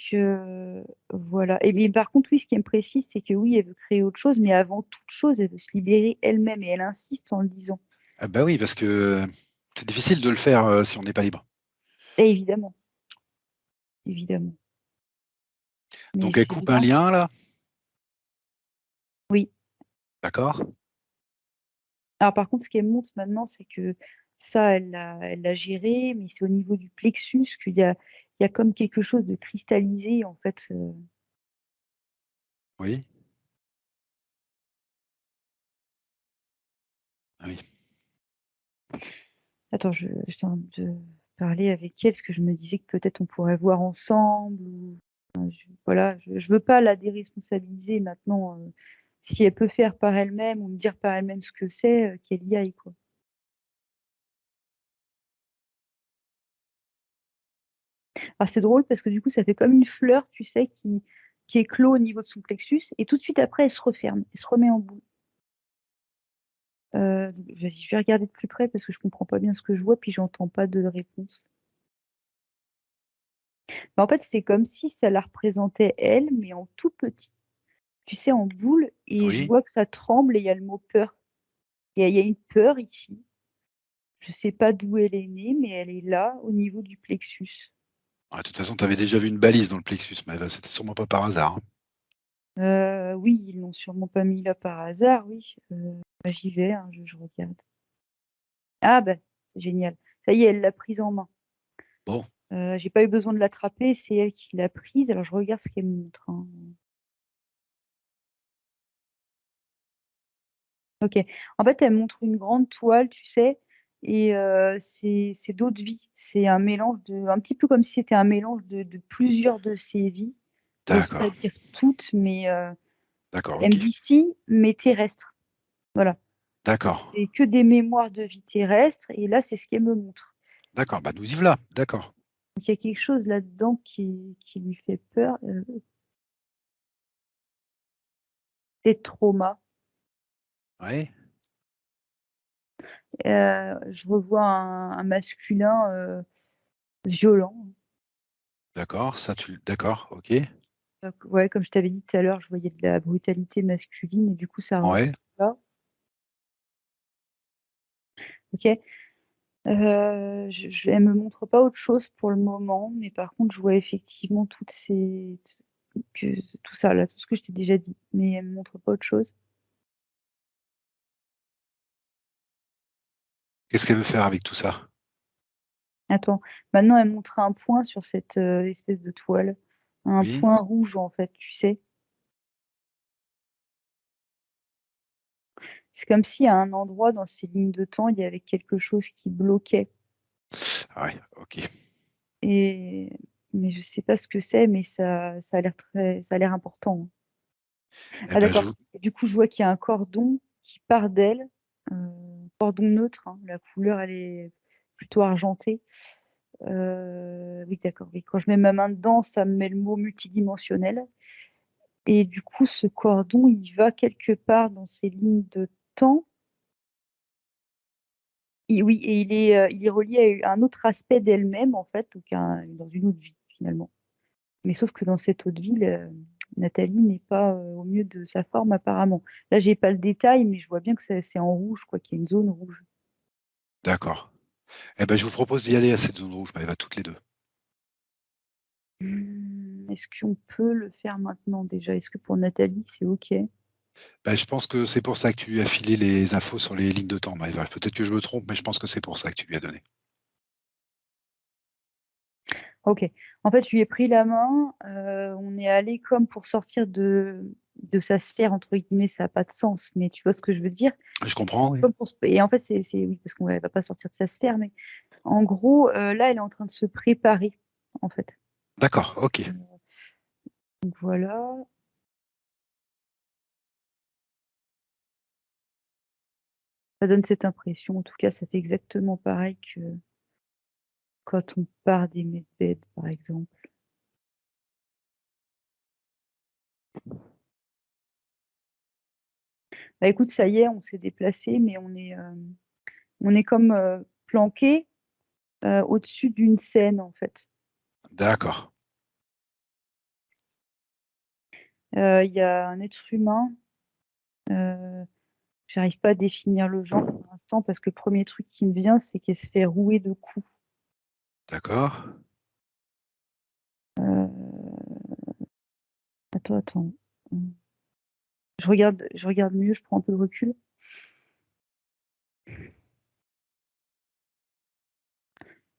voilà. Et mais par contre, oui, ce qui me précise, c'est que oui, elle veut créer autre chose, mais avant toute chose, elle veut se libérer elle-même. Et elle insiste en le disant. Ah bah oui, parce que c'est difficile de le faire si on n'est pas libre. Et évidemment, évidemment. Mais Donc elle c'est coupe un bien. lien là, Oui. d'accord? Alors par contre, ce qu'elle montre maintenant, c'est que ça, elle l'a géré, mais c'est au niveau du plexus qu'il y a comme quelque chose de cristallisé, en fait. Oui. Ah oui. Attends, je suis en train de parler avec elle, parce que je me disais que peut-être on pourrait voir ensemble. Voilà, je veux pas la déresponsabiliser maintenant. Si elle peut faire par elle-même ou me dire par elle-même ce que c'est, qu'elle y aille, quoi. Alors c'est drôle parce que du coup, ça fait comme une fleur, tu sais, qui éclot au niveau de son plexus, et tout de suite après, elle se referme, elle se remet en boule. Vas-y, je vais regarder de plus près parce que je comprends pas bien ce que je vois, puis j'entends pas de réponse. Mais en fait, c'est comme si ça la représentait elle, mais en tout petit, tu sais, en boule, et je Oui. vois que ça tremble et il y a le mot peur. Il y a une peur ici. Je sais pas d'où elle est née, mais elle est là, au niveau du plexus. Ah, de toute façon, tu avais déjà vu une balise dans le plexus, mais c'était sûrement pas par hasard, hein. Oui, ils l'ont sûrement pas mis là par hasard, oui. Bah, j'y vais, hein, je regarde. Ah bah, c'est génial. Ça y est, elle l'a prise en main. Bon, J'ai pas eu besoin de l'attraper, c'est elle qui l'a prise. Alors je regarde ce qu'elle montre, hein. OK. En fait, elle montre une grande toile, tu sais? Et c'est d'autres vies. C'est un mélange un petit peu comme si c'était un mélange de plusieurs de ses vies. J'ose d'accord, pas dire toutes, mais d'accord, ok, MDC, mais terrestre. Voilà. Donc d'accord, c'est que des mémoires de vie terrestre et là, c'est ce qu'elle me montre. d'accord. Bah, nous y voilà, d'accord. Donc il y a quelque chose là-dedans qui lui fait peur, des traumas. Ouais, Je revois un masculin, violent. d'accord, d'accord, ok. Donc ouais, comme je t'avais dit tout à l'heure, je voyais de la brutalité masculine et du coup ça ressort Ouais, là. OK. Elle me montre pas autre chose pour le moment, mais par contre, je vois effectivement toutes ces que tout ça là, tout ce que je t'ai déjà dit, mais elle me montre pas autre chose. qu'est-ce qu'elle veut faire avec tout ça? Attends, maintenant elle montre un point sur cette, espèce de toile. Un Oui, point rouge en fait, tu sais? C'est comme si à un endroit dans ces lignes de temps, il y avait quelque chose qui bloquait ouais, ok. et mais je sais pas ce que c'est, mais ça a l'air important, hein. Eh Ah ben, d'accord et du coup, je vois qu'il y a un cordon qui part d'elle, cordon neutre, hein. La couleur, elle est plutôt argentée. Oui d'accord, oui. Quand je mets ma main dedans, ça me met le mot multidimensionnel et du coup, ce cordon, il va quelque part dans ces lignes de temps. Oui et il est relié à un autre aspect d'elle-même, en fait, donc dans une autre vie, finalement. Mais sauf que dans cette autre vie, Nathalie n'est pas, au mieux de sa forme, apparemment. Là, j'ai pas le détail, mais je vois bien que c'est en rouge, quoi, qu'il y a une zone rouge. d'accord. Eh ben, je vous propose d'y aller à cette zone rouge, mais elle va toutes les deux. Est-ce qu'on peut le faire maintenant, déjà? Est-ce que pour Nathalie, c'est OK? Ben, je pense que c'est pour ça que tu lui as filé les infos sur les lignes de temps, Maëva. Peut-être que je me trompe, mais je pense que c'est pour ça que tu lui as donné. OK. En fait, je lui ai pris la main, on est allé comme pour sortir de sa «sphère» entre guillemets, ça a pas de sens, mais tu vois ce que je veux dire? Je comprends, oui. Comme pour se et en fait, c'est oui, parce qu'elle va pas sortir de sa sphère, mais en gros, là, elle est en train de se préparer, en fait. D'accord, ok. Donc voilà. Ça donne cette impression. En tout cas, ça fait exactement pareil que quand on part des medbeds, par exemple. Bah, écoute, ça y est, on s'est déplacés, mais on est comme, planqués, au-dessus d'une scène, en fait. D'accord, Il y a un être humain, heu, j'arrive pas à définir le genre pour l'instant parce que le premier truc qui me vient, c'est qu'elle se fait rouer de coups. d'accord. Attends, attends. Mmh. Je regarde mieux, je prends un peu de recul.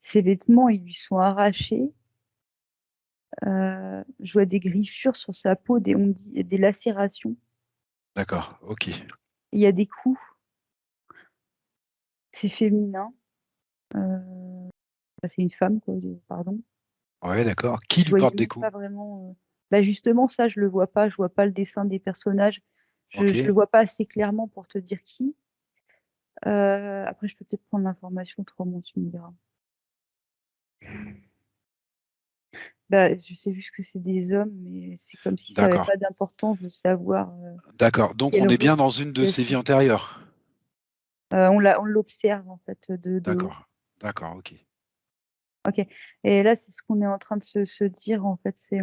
Ses vêtements, ils lui sont arrachés. Je vois des griffures sur sa peau, des lacérations. D'accord, ok. Il y a des coups. C'est féminin. Enfin, c'est une femme, quoi, pardon. Ouais, d'accord. Qui Je lui voyais porte des même coups? pas vraiment, bah, justement ça, je le vois pas. Je vois pas le dessin des personnages. Je Ok, le vois pas assez clairement pour te dire qui. Après je peux peut-être prendre l'information autrement, tu me diras. Bah, je sais juste que c'est des hommes, mais c'est comme si ça avait d'accord, pas d'importance de savoir, d'accord. Donc quel on est bien rôle dans une de ils ses vies jouent. antérieures. On l'observe en fait, de haut. D'accord, d'accord, ok. OK et là, c'est ce qu'on est en train de se dire en fait, c'est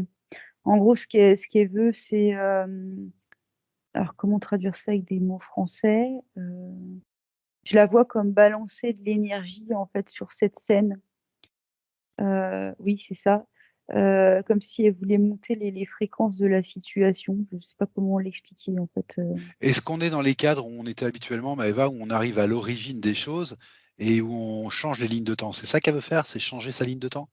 en gros ce qu'elle veut, c'est, alors comment traduire ça avec des mots français? Je la vois comme balancer de l'énergie en fait sur cette scène. Oui, c'est ça. comme si elle voulait monter les fréquences de la situation. Je sais pas comment l'expliquer en fait. Est-ce qu'on est dans les cadres où on était habituellement, Maëva, où on arrive à l'origine des choses et où on change les lignes de temps? C'est ça qu'elle veut faire? C'est changer sa ligne de temps?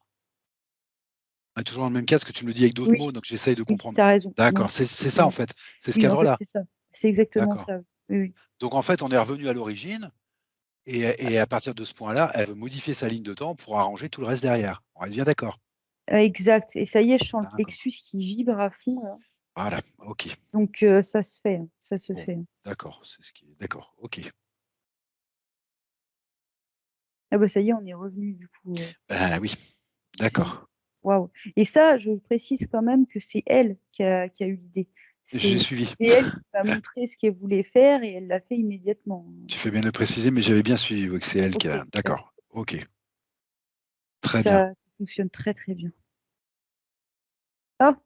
On est toujours dans le même cadre, ce que tu me le dis avec d'autres Oui, mots, donc j'essaye de oui, comprendre. tu as raison. D'accord, Oui, c'est ça en oui, fait, c'est ce oui, en fait, cadre-là? c'est ça. C'est exactement D'accord. ça. Oui, oui. Donc en fait, on est revenu à l'origine et à partir de ce point-là, elle veut modifier sa ligne de temps pour arranger tout le reste derrière. On est bien d'accord? Exact. Et ça y est, je sens le D'accord. plexus qui vibre à fond là. Voilà, OK. Donc ça se fait, hein, ça se Bon, fait. d'accord, c'est ce qui est d'accord, OK. Ah bah ça y est, on est revenu du coup. Ben oui, C'est d'accord. waouh. Et ça, je précise quand même que c'est elle qui a eu l'idée. J'ai C'est suivi. c'est elle qui m'a montré ce qu'elle voulait faire et elle l'a fait immédiatement. Tu fais bien de le préciser, mais j'avais bien suivi, oui, que c'est elle qui OK, a d'accord. d'accord, OK. Très bien. Ça fonctionne très, très bien. Ah!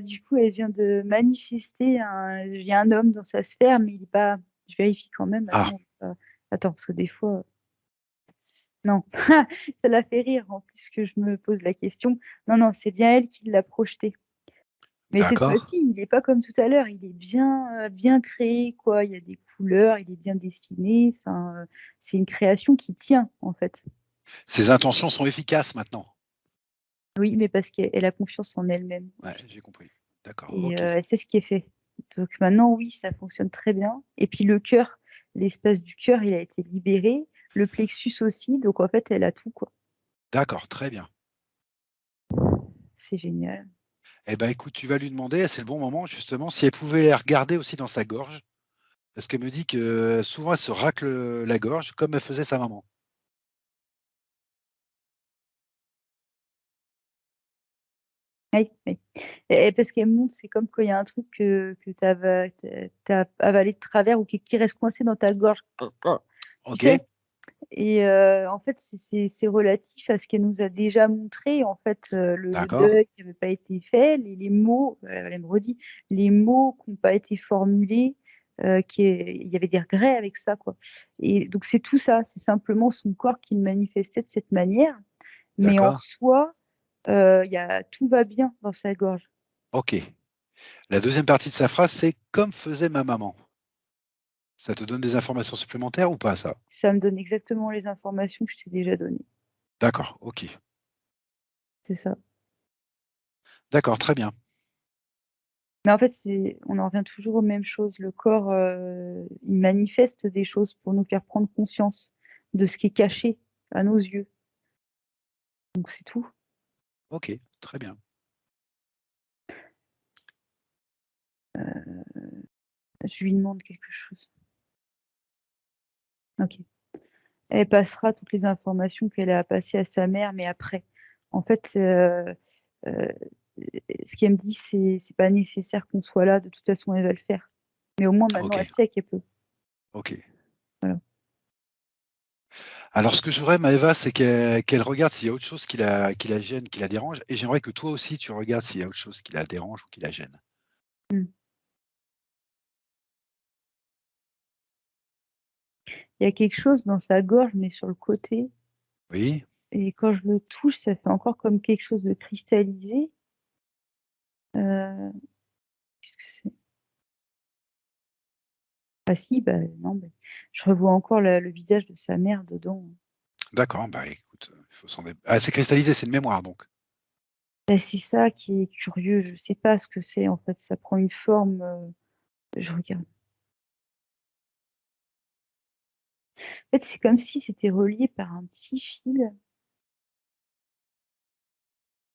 Du coup, elle vient de manifester il y a un homme dans sa sphère, mais il est pas je vérifie quand même, Ah, attends parce que des fois, non, ça l'a fait rire en plus que je me pose la question. Non, non, c'est bien elle qui l'a projeté. Mais cette d'accord. fois-ci, il est pas comme tout à l'heure, il est bien, bien créé quoi. Il y a des couleurs, il est bien dessiné, enfin, c'est une création qui tient en fait. Ses intentions sont efficaces maintenant. Oui, mais parce qu'elle a confiance en elle-même Ouais, aussi j'ai compris. D'accord, et OK. elle sait ce qui est fait. Donc maintenant, oui, ça fonctionne très bien et puis le cœur, l'espace du cœur, il a été libéré, le plexus aussi, donc en fait, elle a tout quoi. D'accord, très bien. C'est génial. Eh ben, écoute, tu vas lui demander, c'est le bon moment justement, si elle pouvait regarder aussi dans sa gorge, parce qu'elle me dit que souvent elle se racle la gorge comme elle faisait sa maman. Oui, oui et parce qu'elle monte, c'est comme quand il y a un truc que tu as avalé de travers ou qui reste coincé dans ta gorge. Tu OK, sais? Et en fait, c'est relatif à ce qu'elle nous a déjà montré, en fait, le d'accord, deuil qui avait pas été fait, les mots, elle me redit, les mots qui ont pas été formulés, il y avait des regrets avec ça, quoi et donc c'est tout ça, c'est simplement son corps qui le manifestait de cette manière, mais en d'accord, soi, il y a tout va bien dans sa gorge. OK. La deuxième partie de sa phrase, c'est: «Comme faisait ma maman». Ça te donne des informations supplémentaires ou pas ça? Ça me donne exactement les informations que je t'ai déjà données. D'accord, OK. C'est ça. D'accord, très bien. Mais en fait, on en revient toujours aux mêmes choses. Le corps, il manifeste des choses pour nous faire prendre conscience de ce qui est caché à nos yeux. Donc c'est tout. OK, très bien. Je lui demande quelque chose. OK. Elle passera toutes les informations qu'elle a à passer à sa mère, mais après. En fait, heu, ce qu'elle me dit, c'est pas nécessaire qu'on soit là, de toute façon, elle va le faire. Mais au moins maintenant, elle OK, sait qu'elle peut. OK. Voilà. Alors ce que je voudrais Maëva, c'est qu'elle regarde s'il y a autre chose qui la gêne, qui la dérange et j'aimerais que toi aussi tu regardes s'il y a autre chose qui la dérange ou qui la gêne. Mmh. Il y a quelque chose dans sa gorge, mais sur le côté. Oui? Et quand je le touche, ça fait encore comme quelque chose de cristallisé. Qu'est-ce que c'est? Ah si, bah, non, mais je revois encore le visage de sa mère dedans. D'accord, bah écoute, il faut s'en dé ah c'est cristallisé, c'est une mémoire donc? Bah, c'est ça qui est curieux, je sais pas ce que c'est en fait, ça prend une forme, je regarde. En fait, c'est comme si c'était relié par un petit fil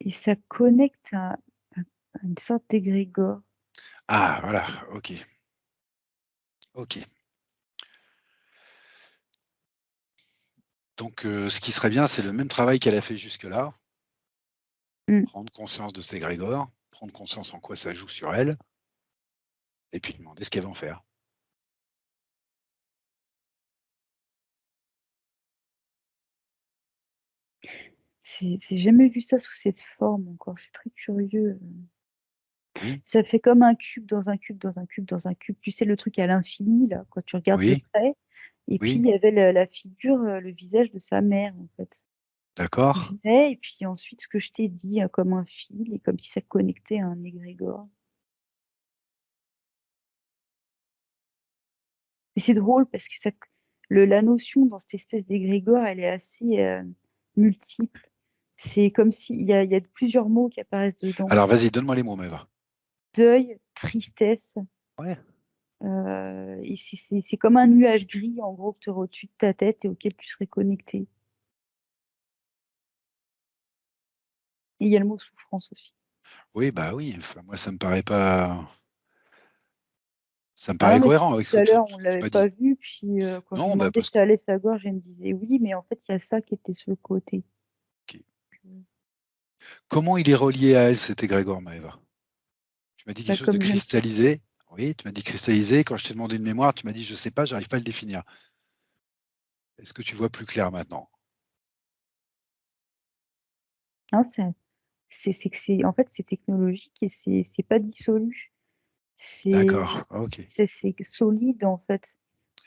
et ça connecte à une sorte d'égrégore. Ah voilà, OK, OK. Donc ce qui serait bien, c'est le même travail qu'elle a fait jusque-là, Mmh. prendre conscience de ses grégores, prendre conscience en quoi ça joue sur elle et puis demander ce qu'elle va en faire. C'est jamais vu ça sous cette forme encore, c'est très curieux. Oui, Ça fait comme un cube dans un cube dans un cube dans un cube. Tu sais le truc à l'infini là, quand tu regardes de oui, près et puis oui, il y avait la figure, le visage de sa mère en fait. D'accord. venait et puis ensuite ce que je t'ai dit, comme un fil et comme si ça connectait à un égrégore. Et c'est drôle parce que la notion dans cette espèce d'égrégore, elle est assez multiple. C'est comme s'il y a plusieurs mots qui apparaissent dedans. Alors vas-y, donne-moi les mots, Maëva. Deuil, tristesse. Ouais. Et c'est comme un nuage gris, en gros, que tu aurais au-dessus de ta tête et auquel tu serais connecté. Et il y a le mot souffrance aussi. Oui, bah oui. Enfin, moi, ça me paraît pas. Ça me Ah non, paraît mais cohérent avec tout à l'heure, on ce que tu l'avait m'as pas dit. vu. Puis quand je lui Non, bah demandais parce si que. ça allait sa gorge, elle me disait oui, mais en fait, il y a ça qui était sur le côté. Ok. Comment il est relié à elle, cet égrégore, Maëva? Tu m'as dit quelque Bah, chose de comme je viens de te dire. cristallisé. Oui, tu m'as dit cristallisé. Quand je t'ai demandé une mémoire, tu m'as dit je sais pas, j'arrive pas à le définir. Est-ce que tu vois plus clair maintenant? Non, en fait, c'est technologique et c'est pas dissolu. D'accord. Ok. C'est solide, en fait.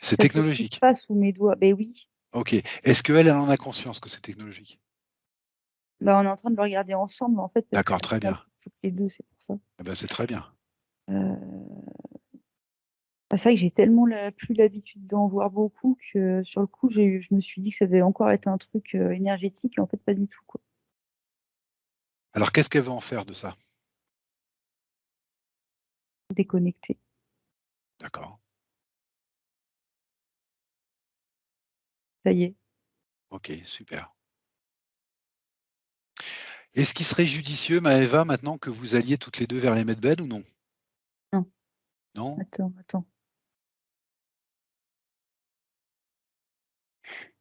C'est Ça s'effrite technologique. pas sous mes doigts. Ben oui. Ok. Est-ce qu'elle, elle en a conscience que c'est technologique? Bah, on est en train de le regarder ensemble, en fait, parce D'accord, qu'on très a bien. toutes les deux, c'est pour ça. Eh ben, c'est très bien. Euh, C'est vrai que j'ai tellement plus l'habitude d'en voir beaucoup que sur le coup, je me suis dit que ça devait encore être un truc énergétique et en fait pas du tout quoi. Alors, qu'est-ce qu'elle veut en faire de ça? Déconnecté. D'accord. Ça y est. Ok, super. Est-ce qu'il serait judicieux, Maëva, maintenant que vous alliez toutes les deux vers les medbeds ou non? Non, Non? attends.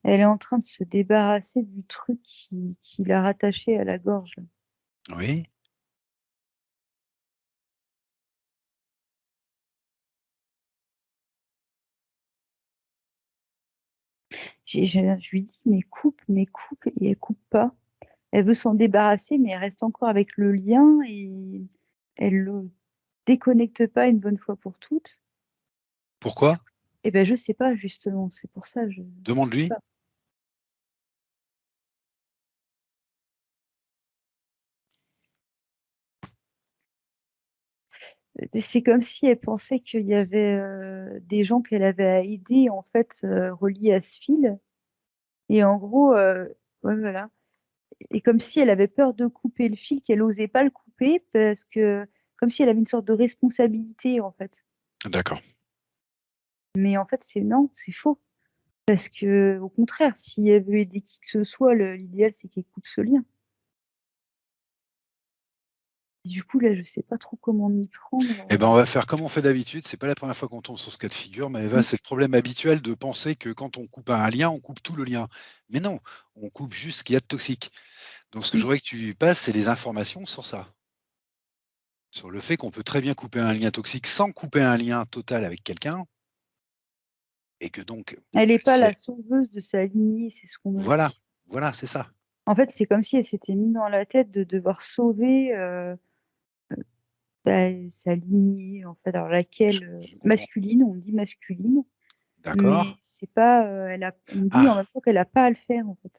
Elle est en train de se débarrasser du truc qui l'a rattachée à la gorge, là. Oui. Je lui dis mais coupe et elle coupe pas. Elle veut s'en débarrasser mais elle reste encore avec le lien et elle le déconnecte pas une bonne fois pour toutes. Pourquoi? Et ben je sais pas justement, c'est pour ça je sais Demande-lui. pas. C'est comme si elle pensait qu'il y avait des gens qu'elle avait à aider, en fait, reliés à ce fil. Et en gros, ouais, voilà. Et comme si elle avait peur de couper le fil, qu'elle n'osait pas le couper, parce que, comme si elle avait une sorte de responsabilité, en fait. D'accord. Mais en fait, non, c'est faux. Parce que, au contraire, si elle veut aider qui que ce soit, l'idéal, c'est qu'elle coupe ce lien. Et du coup, là, je sais pas trop comment m'y prendre. Eh ben, on va faire comme on fait d'habitude. C'est pas la première fois qu'on tombe sur ce cas de figure, Maëva. Mm. C'est le problème habituel de penser que quand on coupe un lien, on coupe tout le lien. Mais non, on coupe juste ce qu'il y a de toxique. Donc, ce que je Mm. voudrais que tu passes, c'est les informations sur ça. Sur le fait qu'on peut très bien couper un lien toxique sans couper un lien total avec quelqu'un. Et que donc, Elle n'est pas si la elle- sauveuse de sa lignée, c'est ce qu'on me voilà, dit. voilà, c'est ça. En fait, c'est comme si elle s'était mis dans la tête de devoir sauver bah, sa lignée, en fait, alors laquelle Je comprends. masculine, on dit masculine, D'accord. mais c'est pas, on me dit en Ah, même temps qu'elle n'a pas à le faire, en fait.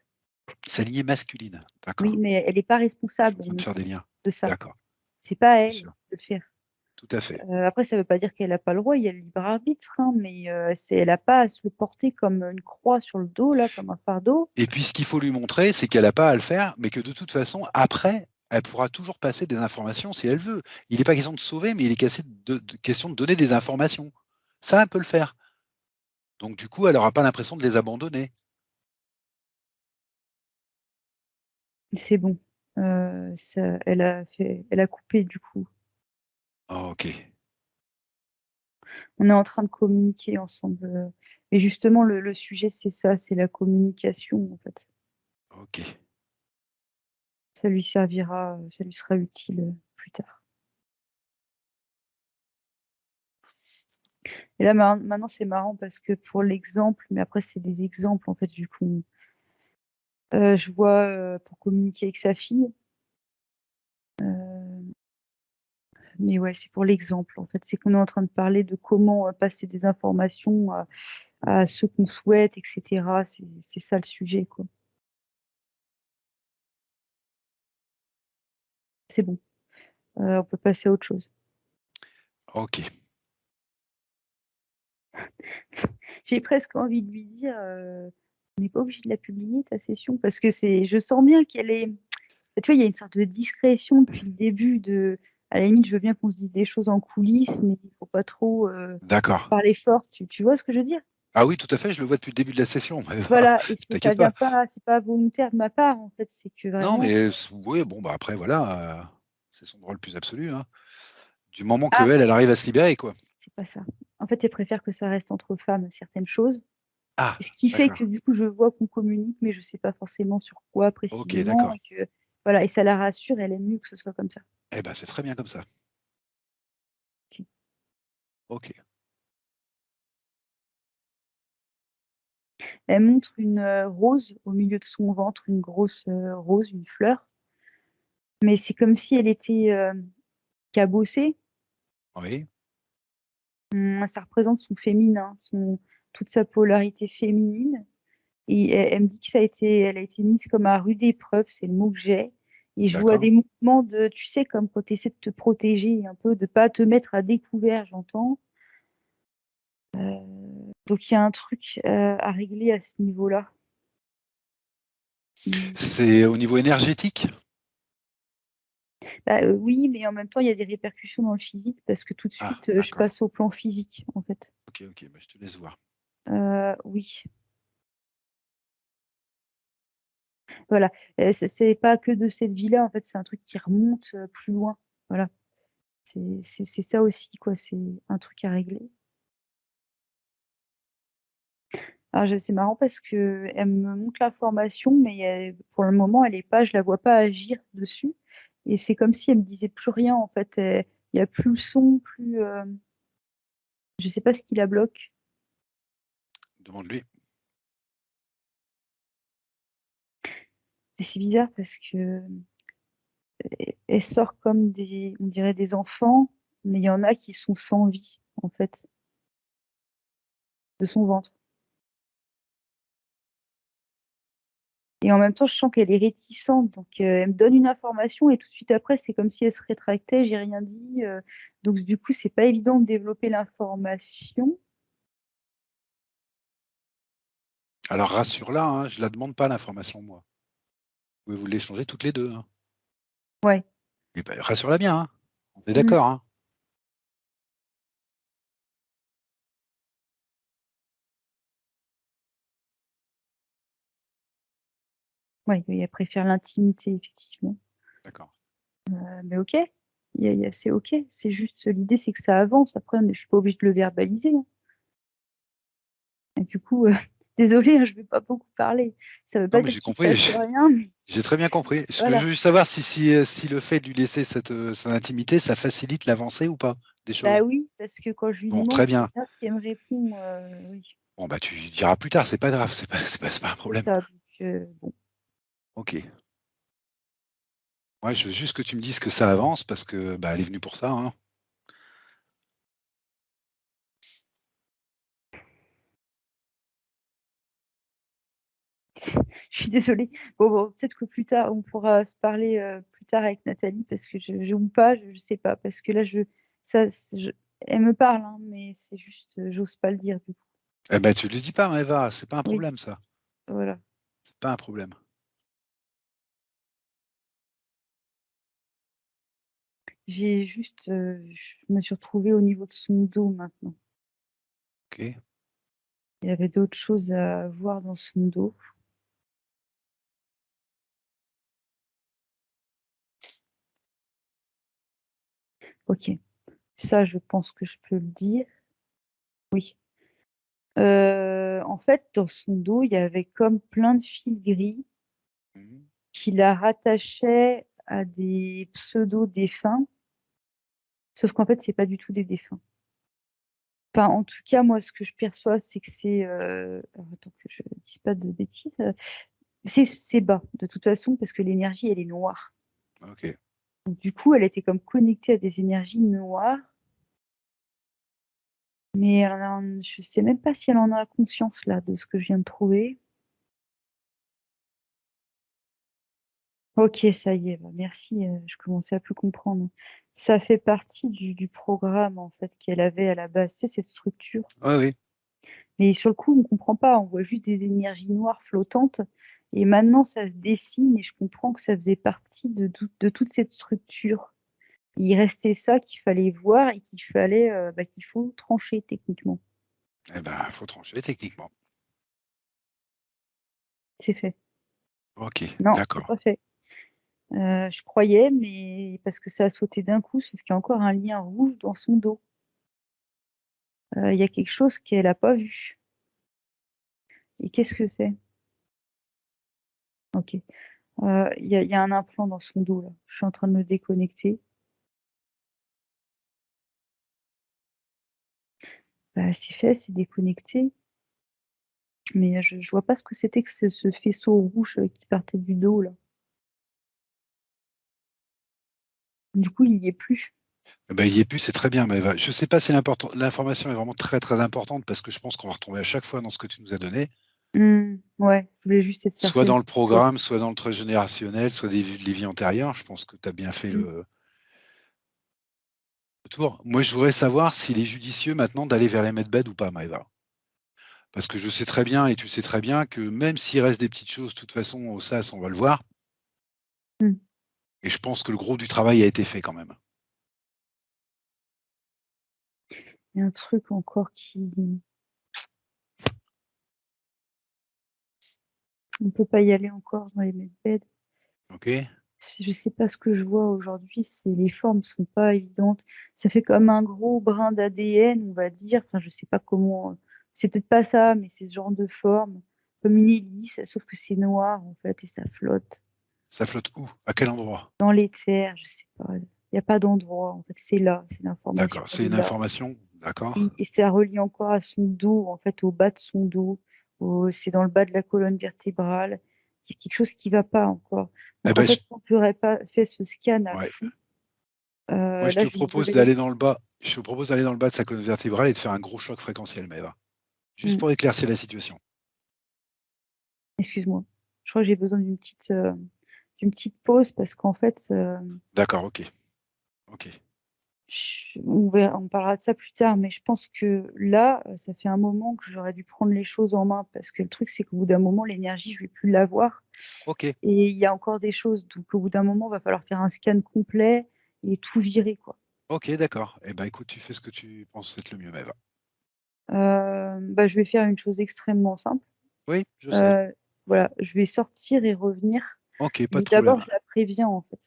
sa lignée masculine. Oui, D'accord. mais elle n'est pas Je suis responsable en en train de même faire des temps liens. de ça. D'accord. C'est pas à Bien elle sûr. de le faire. Tout à fait. Après, ça veut pas dire qu'elle n'a pas le droit, il y a le libre arbitre, hein, mais elle n'a pas à se le porter comme une croix sur le dos, là, comme un fardeau. Et puis, ce qu'il faut lui montrer, c'est qu'elle n'a pas à le faire, mais que de toute façon, après, elle pourra toujours passer des informations si elle veut. Il n'est pas question de sauver, mais il est question de donner des informations. Ça, elle peut le faire. Donc, du coup, elle n'aura pas l'impression de les abandonner. C'est bon. Elle a coupé, du coup. Ah, ok. On est en train de communiquer ensemble. Mais justement, le sujet, c'est ça, c'est la communication, en fait. Ok. Ça lui servira, ça lui sera utile plus tard. Et là, maintenant, c'est marrant parce que pour l'exemple, mais après, c'est des exemples, en fait, du coup. Je vois pour communiquer avec sa fille. Mais ouais, c'est pour l'exemple, en fait. C'est qu'on est en train de parler de comment passer des informations à ceux qu'on souhaite, etc. C'est ça le sujet, quoi. c'est bon. On peut passer à autre chose. Ok. J'ai presque envie de lui dire, on n'est pas obligé de la publier ta session parce que je sens bien qu'elle est, tu vois, il y a une sorte de discrétion depuis le début à la limite, je veux bien qu'on se dise des choses en coulisses, mais il faut pas trop D'accord. parler fort. Tu vois ce que je veux dire? Ah oui, tout à fait, je le vois depuis le début de la session. Mais Voilà, et ça t'inquiète vient pas. pas, c'est pas volontaire de ma part en fait, c'est que Non, vraiment. mais oui, bon, bah après, voilà, c'est son droit le plus absolu, hein. Du moment Ah, qu'elle, elle arrive à se libérer, quoi. c'est pas ça. En fait, elle préfère que ça reste entre femmes certaines choses. Ah, Ce qui fait que d'accord. du coup, je vois qu'on communique, mais je sais pas forcément sur quoi Ok, précisément. d'accord. Et que, voilà, et ça la rassure, elle aime mieux que ce soit comme ça. Eh ben, c'est très bien comme ça. Ok. Ok. Elle montre une rose au milieu de son ventre, une grosse rose, une fleur. Mais c'est comme si elle était cabossée. Oui, Ça représente son féminin, toute sa polarité féminine. Et elle me dit que elle a été mise comme à rude épreuve, c'est le mot que j'ai. Et je vois d'accord. des mouvements tu sais, comme quand tu essaies de te protéger un peu, de pas te mettre à découvert, j'entends. Donc il y a un truc à régler à ce niveau-là. Mm. C'est au niveau énergétique? Bah, oui, mais en même temps, il y a des répercussions dans le physique parce que tout de Ah, suite, je d'accord. passe au plan physique, en fait. Ok, ok, bah, je te laisse voir. Oui, voilà. C'est pas que de cette vie-là, en fait, c'est un truc qui remonte plus loin. Voilà. C'est ça aussi, quoi. C'est un truc à régler. Alors, c'est marrant parce que elle me montre l'information, mais pour le moment, je la vois pas agir dessus. Et c'est comme si elle me disait plus rien, en fait. Il y a plus le son, plus. Je sais pas ce qui la bloque. Demande-lui. Et c'est bizarre parce que elle sort comme on dirait des enfants, mais il y en a qui sont sans vie, en fait, de son ventre. Et en même temps, je sens qu'elle est réticente, donc elle me donne une information et tout de suite après, c'est comme si elle se rétractait, j'ai rien dit. Donc du coup, c'est pas évident de développer l'information. Alors rassure-la, hein, je la demande pas l'information, moi. Vous pouvez vous l'échanger toutes les deux, hein. Ouais. Et ben, rassure-la bien, hein. On est Mm. d'accord, hein. Ouais, elle préfère l'intimité, effectivement. D'accord. Mais ok, c'est ok. C'est juste l'idée, c'est que ça avance. Après, je suis pas obligée de le verbaliser, hein. Et du coup, désolée, hein, je vais pas beaucoup parler. Ça veut Non, pas mais dire j'ai qu'il se compris. passe rien, mais J'ai très bien compris. Je veux voilà. juste savoir si le fait de lui laisser son intimité, ça facilite l'avancée ou pas des Bah choses. oui, parce que quand je lui Bon, demande, très bien. c'est bien ce qu'elle me répond. Oui, Bon, bah, tu diras plus tard, c'est pas grave, c'est pas un c'est problème. ça. Donc, bon. Ok. Ouais, je veux juste que tu me dises que ça avance parce que bah, elle est venue pour ça, hein. Je suis désolée. Bon, peut-être que plus tard, on pourra se parler plus tard avec Nathalie parce que je ou pas, je sais pas. Parce que là, ça, elle me parle, hein, mais c'est juste, j'ose pas le dire du coup. Eh ben, tu lui dis pas, Eva, c'est pas un Oui, problème, ça. voilà. C'est pas un problème. Je me suis retrouvée au niveau de son dos maintenant. Ok. Il y avait d'autres choses à voir dans son dos. Ok, ça, je pense que je peux le dire. Oui. En fait, dans son dos, il y avait comme plein de fils gris Mhm. qui la rattachaient à des pseudo-défunts, sauf qu'en fait, c'est pas du tout des défunts. Enfin, en tout cas, moi, ce que je perçois, c'est que c'est. Alors, attends que je dise pas de bêtises. C'est bas, de toute façon, parce que l'énergie, elle est noire. Ok. Donc, du coup, elle était comme connectée à des énergies noires, mais je sais même pas si elle en a conscience, là, de ce que je viens de trouver. Ok, ça y est, bah, merci, je commençais à plus comprendre. Ça fait partie du programme, en fait, qu'elle avait à la base, c'est cette structure. Oui, oui. Mais sur le coup, on comprend pas, on voit juste des énergies noires flottantes. Et maintenant, ça se dessine et je comprends que ça faisait partie de toute cette structure. Il restait ça qu'il fallait voir et qu'il faut trancher techniquement. Eh ben, faut trancher techniquement. C'est fait. Ok, Non, c'est d'accord. pas fait. Je croyais, mais parce que ça a sauté d'un coup, sauf qu'il y a encore un lien rouge dans son dos. Il y a quelque chose qu'elle a pas vu. Et qu'est-ce que c'est? Ok. Il y a un implant dans son dos là. Je suis en train de me déconnecter. Bah, c'est fait, c'est déconnecté. Mais je vois pas ce que c'était que ce faisceau rouge qui partait du dos là. Du coup, il y est plus. Eh ben, il y est plus, c'est très bien, Maëva. Je ne sais pas si l'information est vraiment très très importante parce que je pense qu'on va retrouver à chaque fois dans ce que tu nous as donné, Ouais, je voulais juste être soit certaine. dans le programme, soit dans le trait générationnel, soit les vies antérieures. Je pense que tu as bien fait Mm. le tour. Moi, je voudrais savoir s'il est judicieux maintenant d'aller vers les medbed ou pas, Maëva. Parce que je sais très bien, et tu sais très bien, que même s'il reste des petites choses, de toute façon, au SAS, on va le voir. Mm. Et je pense que le gros du travail a été fait quand même. Il y a un truc encore qui. On peut pas y aller encore dans les medbeds. Ok? Je sais pas ce que je vois aujourd'hui, c'est les formes sont pas évidentes. Ça fait comme un gros brin d'ADN, on va dire. Enfin, je sais pas comment. C'est peut-être pas ça, mais c'est ce genre de forme, comme une hélice, sauf que c'est noir en fait et ça flotte Ça flotte où? À quel endroit? dans l'éther. Je sais pas. Il n'y a pas d'endroit. En fait, c'est là, c'est l'information. D'accord, Elle c'est est une là. information. D'accord. Et ça relie encore à son dos, en fait, au bas de son dos. C'est dans le bas de la colonne vertébrale. Il y a quelque chose qui va pas encore. Eh Donc, en ben, fait, quand j'aurais pas fait ce scan à ouais. fond, Moi, je là, te propose devais. d'aller dans le bas. Je te propose d'aller dans le bas de sa colonne vertébrale et de faire un gros choc fréquentiel, Maëva. Juste Hmm, pour éclaircir la situation. excuse-moi. Je crois que j'ai besoin d'une petite pause parce qu'en fait, D'accord, ok. Ok. on parlera de ça plus tard, mais je pense que là, ça fait un moment que j'aurais dû prendre les choses en main parce que le truc, c'est qu'au bout d'un moment, l'énergie, je vais plus l'avoir. Ok. Et il y a encore des choses. Donc, au bout d'un moment, il va falloir faire un scan complet et tout virer, quoi. Ok, d'accord. Eh ben, écoute, tu fais ce que tu penses être le mieux, Maëva. Bah, je vais faire une chose extrêmement simple. Oui, je sais. Euh, voilà, je vais sortir et revenir. Ok, pas Mais de d'abord, problème. je la préviens, en fait.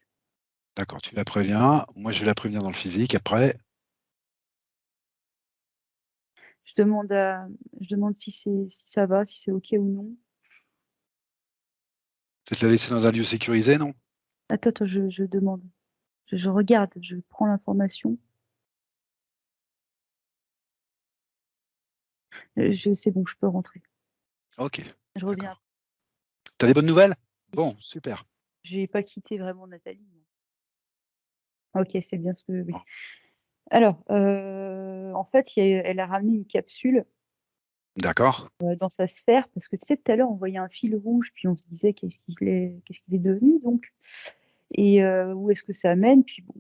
D'accord, tu la préviens. Moi, je vais la prévenir dans le physique. Après, Je demande je demande si ça va, si c'est OK ou non. peut-être la laisser dans un lieu sécurisé, non? Attends, je demande. Je regarde, je prends l'information. C'est bon, je peux rentrer. Ok, Je reviens. d'accord. T'as des bonnes nouvelles? Bon, super. Je n'ai pas quitté vraiment Nathalie. Ok, c'est bien ce que. Oui. Bon, Alors, en fait, elle a ramené une capsule d'accord. dans sa sphère, parce que tu sais, tout à l'heure, on voyait un fil rouge, puis on se disait qu'est-ce qu'il est devenu, donc, et où est-ce que ça amène, puis bon.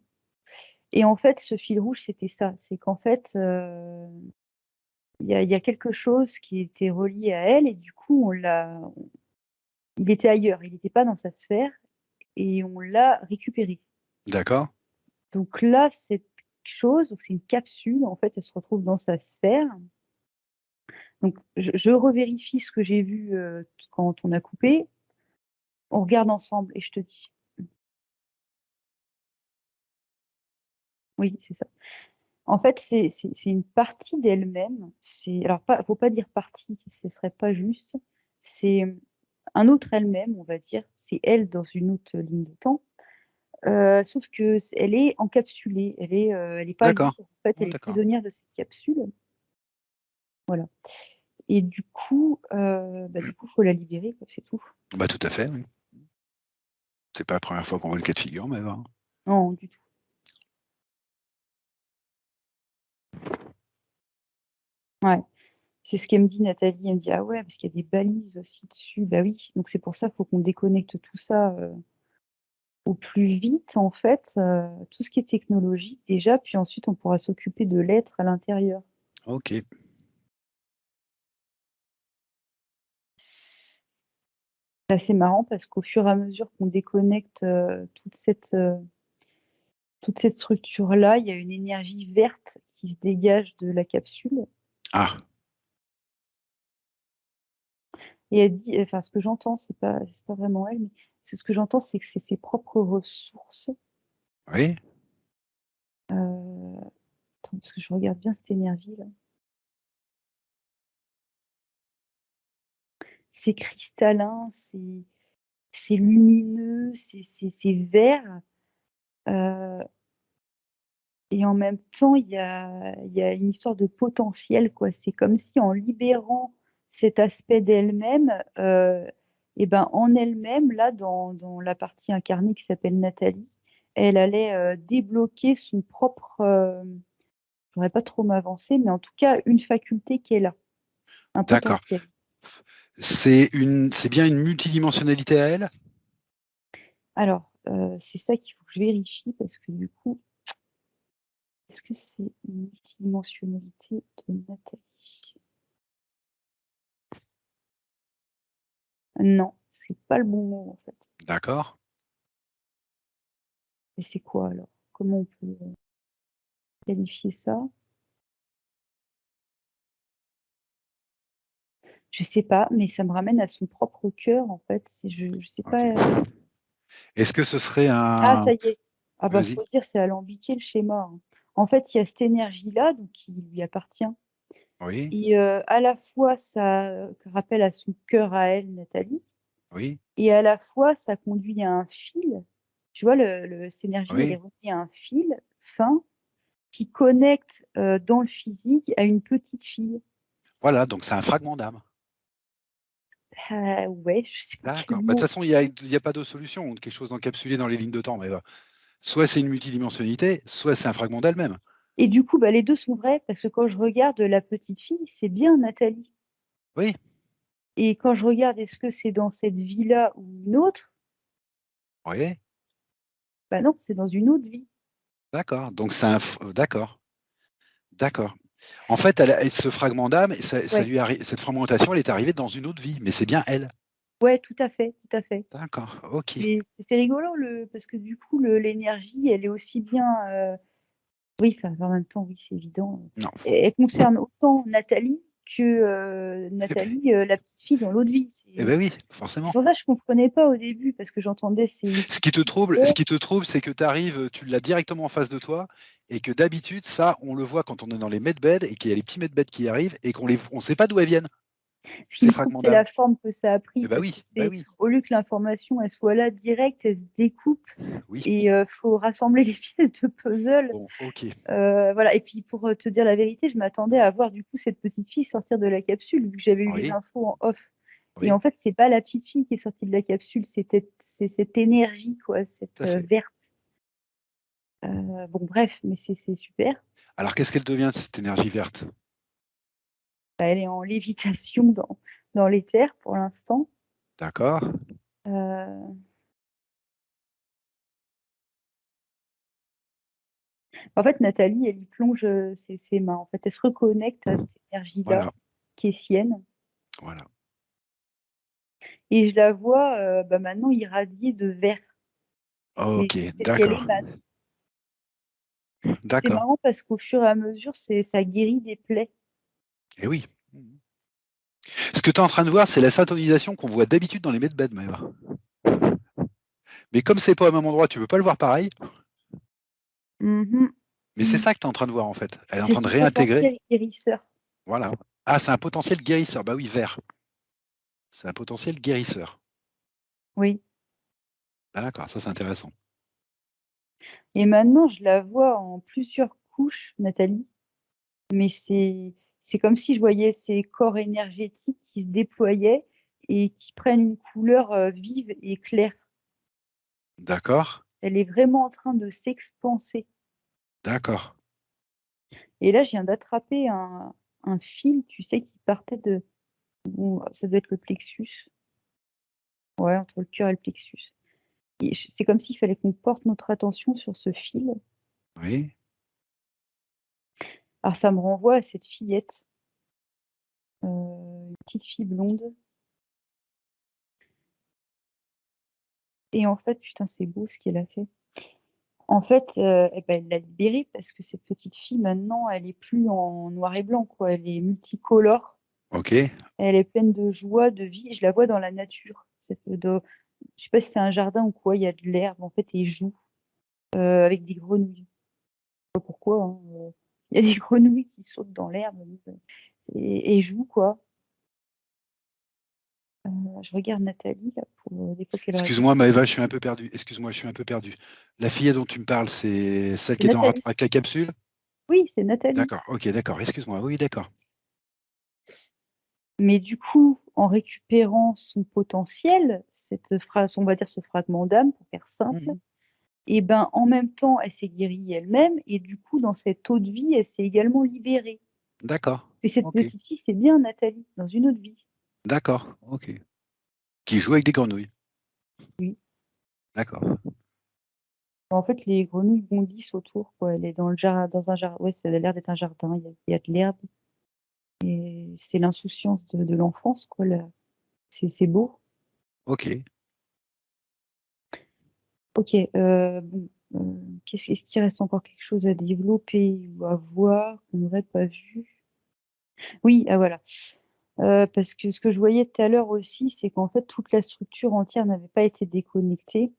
Et en fait, ce fil rouge, c'était ça, c'est qu'en fait, il y a quelque chose qui était relié à elle, et du coup, il était ailleurs, il n'était pas dans sa sphère, et on l'a récupéré. D'accord. Donc là, cette chose, donc c'est une capsule, en fait, elle se retrouve dans sa sphère. Donc, je revérifie ce que j'ai vu quand on a coupé. On regarde ensemble et je te dis. Oui, c'est ça. En fait, c'est une partie d'elle-même. Alors, faut pas dire partie, ce serait pas juste. C'est un autre elle-même, on va dire. C'est elle dans une autre ligne de temps. Sauf que elle est encapsulée. Elle est pas libre. D'accord. En fait, Oh, elle est d'accord. prisonnière de cette capsule. Voilà. Et du coup, faut la libérer, quoi, c'est tout. Bah, tout à fait, oui. C'est pas la première fois qu'on voit le cas de figure, mais bon. Non, du tout. Ouais. C'est ce qu'elle me dit, Nathalie. Elle me dit, ah ouais, parce qu'il y a des balises aussi dessus. Bah oui, donc c'est pour ça qu'il faut qu'on déconnecte tout ça. au plus vite, en fait, tout ce qui est technologique déjà, puis ensuite on pourra s'occuper de l'être à l'intérieur. Ok. C'est assez marrant parce qu'au fur et à mesure qu'on déconnecte toute cette structure-là, il y a une énergie verte qui se dégage de la capsule. Ah, Et elle dit, enfin, ce que j'entends, c'est pas vraiment elle, mais ce que j'entends, c'est que c'est ses propres ressources. oui, Attends, parce que je regarde bien cette énergie-là. C'est cristallin, c'est lumineux, c'est vert. euh, et en même temps, il y a une histoire de potentiel, quoi. C'est comme si en libérant cet aspect d'elle-même, et ben en elle-même, là, dans la partie incarnée qui s'appelle Nathalie, elle allait débloquer son propre, je voudrais pas trop m'avancer, mais en tout cas, une faculté qui est là, un d'accord. potentiel. C'est bien une multidimensionnalité à elle? Alors, c'est ça qu'il faut que je vérifie parce que du coup, est-ce que c'est une multidimensionnalité de Nathalie? Non, c'est pas le bon mot en fait. D'accord. Et c'est quoi alors? Comment on peut qualifier ça? Je sais pas, mais ça me ramène à son propre cœur en fait. Je sais Ok. pas. Est-ce que ce serait Ah, un... ça y est. Ah bah Vas-y. faut dire, c'est alambiqué le schéma, hein. En fait, il y a cette énergie-là, donc qui lui appartient. Oui, Et à la fois, ça rappelle à son cœur à elle, Nathalie, oui, et à la fois, ça conduit à un fil. Tu vois, cette énergie, elle est oui. reliée à un fil fin qui connecte dans le physique à une petite fille. Voilà, donc c'est un fragment d'âme. Ah, ouais, je sais pas quel D'accord. Bah, de toute mot. façon, il y a pas d'autre solution, quelque chose d'encapsulé dans les lignes de temps. Mais, soit c'est une multidimensionnalité, soit c'est un fragment d'elle-même. Et du coup, bah, les deux sont vrais parce que quand je regarde la petite fille, c'est bien Nathalie. Oui, Et quand je regarde, est-ce que c'est dans cette vie-là ou une autre? oui, Bah non, c'est dans une autre vie. d'accord. Donc c'est d'accord, d'accord. En fait, ce fragment d'âme, Ouais, cette fragmentation, elle est arrivée dans une autre vie, mais c'est bien elle. ouais, tout à fait, tout à fait. D'accord, ok. Mais c'est rigolo parce que du coup, l'énergie, elle est aussi bien. Oui, enfin, en même temps, oui, c'est évident. Non. Elle concerne autant Nathalie que Eh ben, Nathalie, la petite fille dans l'autre vie. eh ben oui, C'est forcément. pour ça que je comprenais pas au début parce que j'entendais c'est une fille qui Ce disait, qui te trouble, c'est que tu arrives, tu l'as directement en face de toi, et que d'habitude, ça, on le voit quand on est dans les medbeds, et qu'il y a les petits medbeds qui arrivent, et on sait pas d'où elles viennent, ce qui ces me trouve, fragments c'est d'âme. la forme que ça a pris Eh ben parce que oui, bah c'est oui, au lieu que l'information elle soit là directe, elle se découpe oui. et faut rassembler les pièces de puzzle. Bon, ok. Voilà. Et puis pour te dire la vérité, je m'attendais à voir du coup cette petite fille sortir de la capsule vu que j'avais eu les Oui, infos en off. Et oui, en fait, c'est pas la petite fille qui est sortie de la capsule, c'est cette énergie, quoi, tout cette à fait. verte. Bon, bref, mais c'est super. Alors, qu'est-ce qu'elle devient, cette énergie verte? Bah, elle est en lévitation dans l'éther pour l'instant. D'accord, Euh, En fait, Nathalie, elle y plonge ses mains. En fait, elle se reconnecte à cette énergie-là voilà, qui est sienne. voilà. Et je la vois bah, maintenant irradiée de vert. Ok, C'est ce qu'elle d'accord, émane. C'est d'accord. marrant parce qu'au fur et à mesure, ça guérit des plaies. Et oui. Ce que tu es en train de voir, c'est la syntonisation qu'on voit d'habitude dans les medbeds, Maëva. Mais comme c'est pas au même endroit, tu peux pas le voir pareil. Mhm. Mais c'est ça que tu es en train de voir, en fait. Elle est en C'est train de son réintégrer. potentiel guérisseur. Voilà. Ah, c'est un potentiel guérisseur. Bah oui, vert. C'est un potentiel guérisseur. Oui. D'accord, ça c'est intéressant. Et maintenant, je la vois en plusieurs couches, Nathalie. Mais c'est comme si je voyais ces corps énergétiques qui se déployaient et qui prennent une couleur vive et claire. D'accord, Elle est vraiment en train de s'expanser. d'accord. Et là, je viens d'attraper un fil, tu sais, qui partait ça doit être le plexus. Ouais, entre le cœur et le plexus. C'est comme s'il fallait qu'on porte notre attention sur ce fil. Oui. Alors ça me renvoie à cette fillette, une petite fille blonde. Et en fait, putain, c'est beau ce qu'elle a fait. En fait, eh ben, elle l'a libérée parce que cette petite fille, maintenant, elle est plus en noir et blanc, quoi. Elle est multicolore. Ok. Elle est pleine de joie, de vie. Je la vois dans la nature. Je sais pas si c'est un jardin ou quoi. Il y a de l'herbe. En fait, et elle joue avec des grenouilles. Je sais pas pourquoi, hein. Il y a des grenouilles qui sautent dans l'herbe et jouent, quoi. Je regarde Nathalie là, pour des fois qu'elle aurait. Excuse-moi, Maëva, je suis un peu perdu. Excuse-moi, je suis un peu perdu. La fille dont tu me parles, c'est celle C'est qui était en Nathalie. rapport avec la capsule? Oui, c'est Nathalie. D'accord, ok, d'accord. Excuse-moi, oui, d'accord. Mais du coup, en récupérant son potentiel, on va dire ce fragment d'âme, pour faire simple, Mhm. et ben en même temps, elle s'est guérie elle-même, et du coup, dans cette autre vie, elle s'est également libérée. D'accord, Et cette ok, petite fille, c'est bien Nathalie, dans une autre vie. d'accord, ok. Qui joue avec des grenouilles. Oui. D'accord, En fait, les grenouilles bondissent autour, quoi. Elle est dans le jardin, dans un jardin. Ouais, ça a l'air d'être un jardin. Il y a de l'herbe. Et c'est l'insouciance de l'enfance, quoi. C'est beau. ok. Ok. Bon. Est-ce qu'il reste encore quelque chose à développer ou à voir qu'on n'aurait pas vu? Oui, ah voilà. Parce que ce que je voyais tout à l'heure aussi, c'est qu'en fait, toute la structure entière n'avait pas été déconnectée.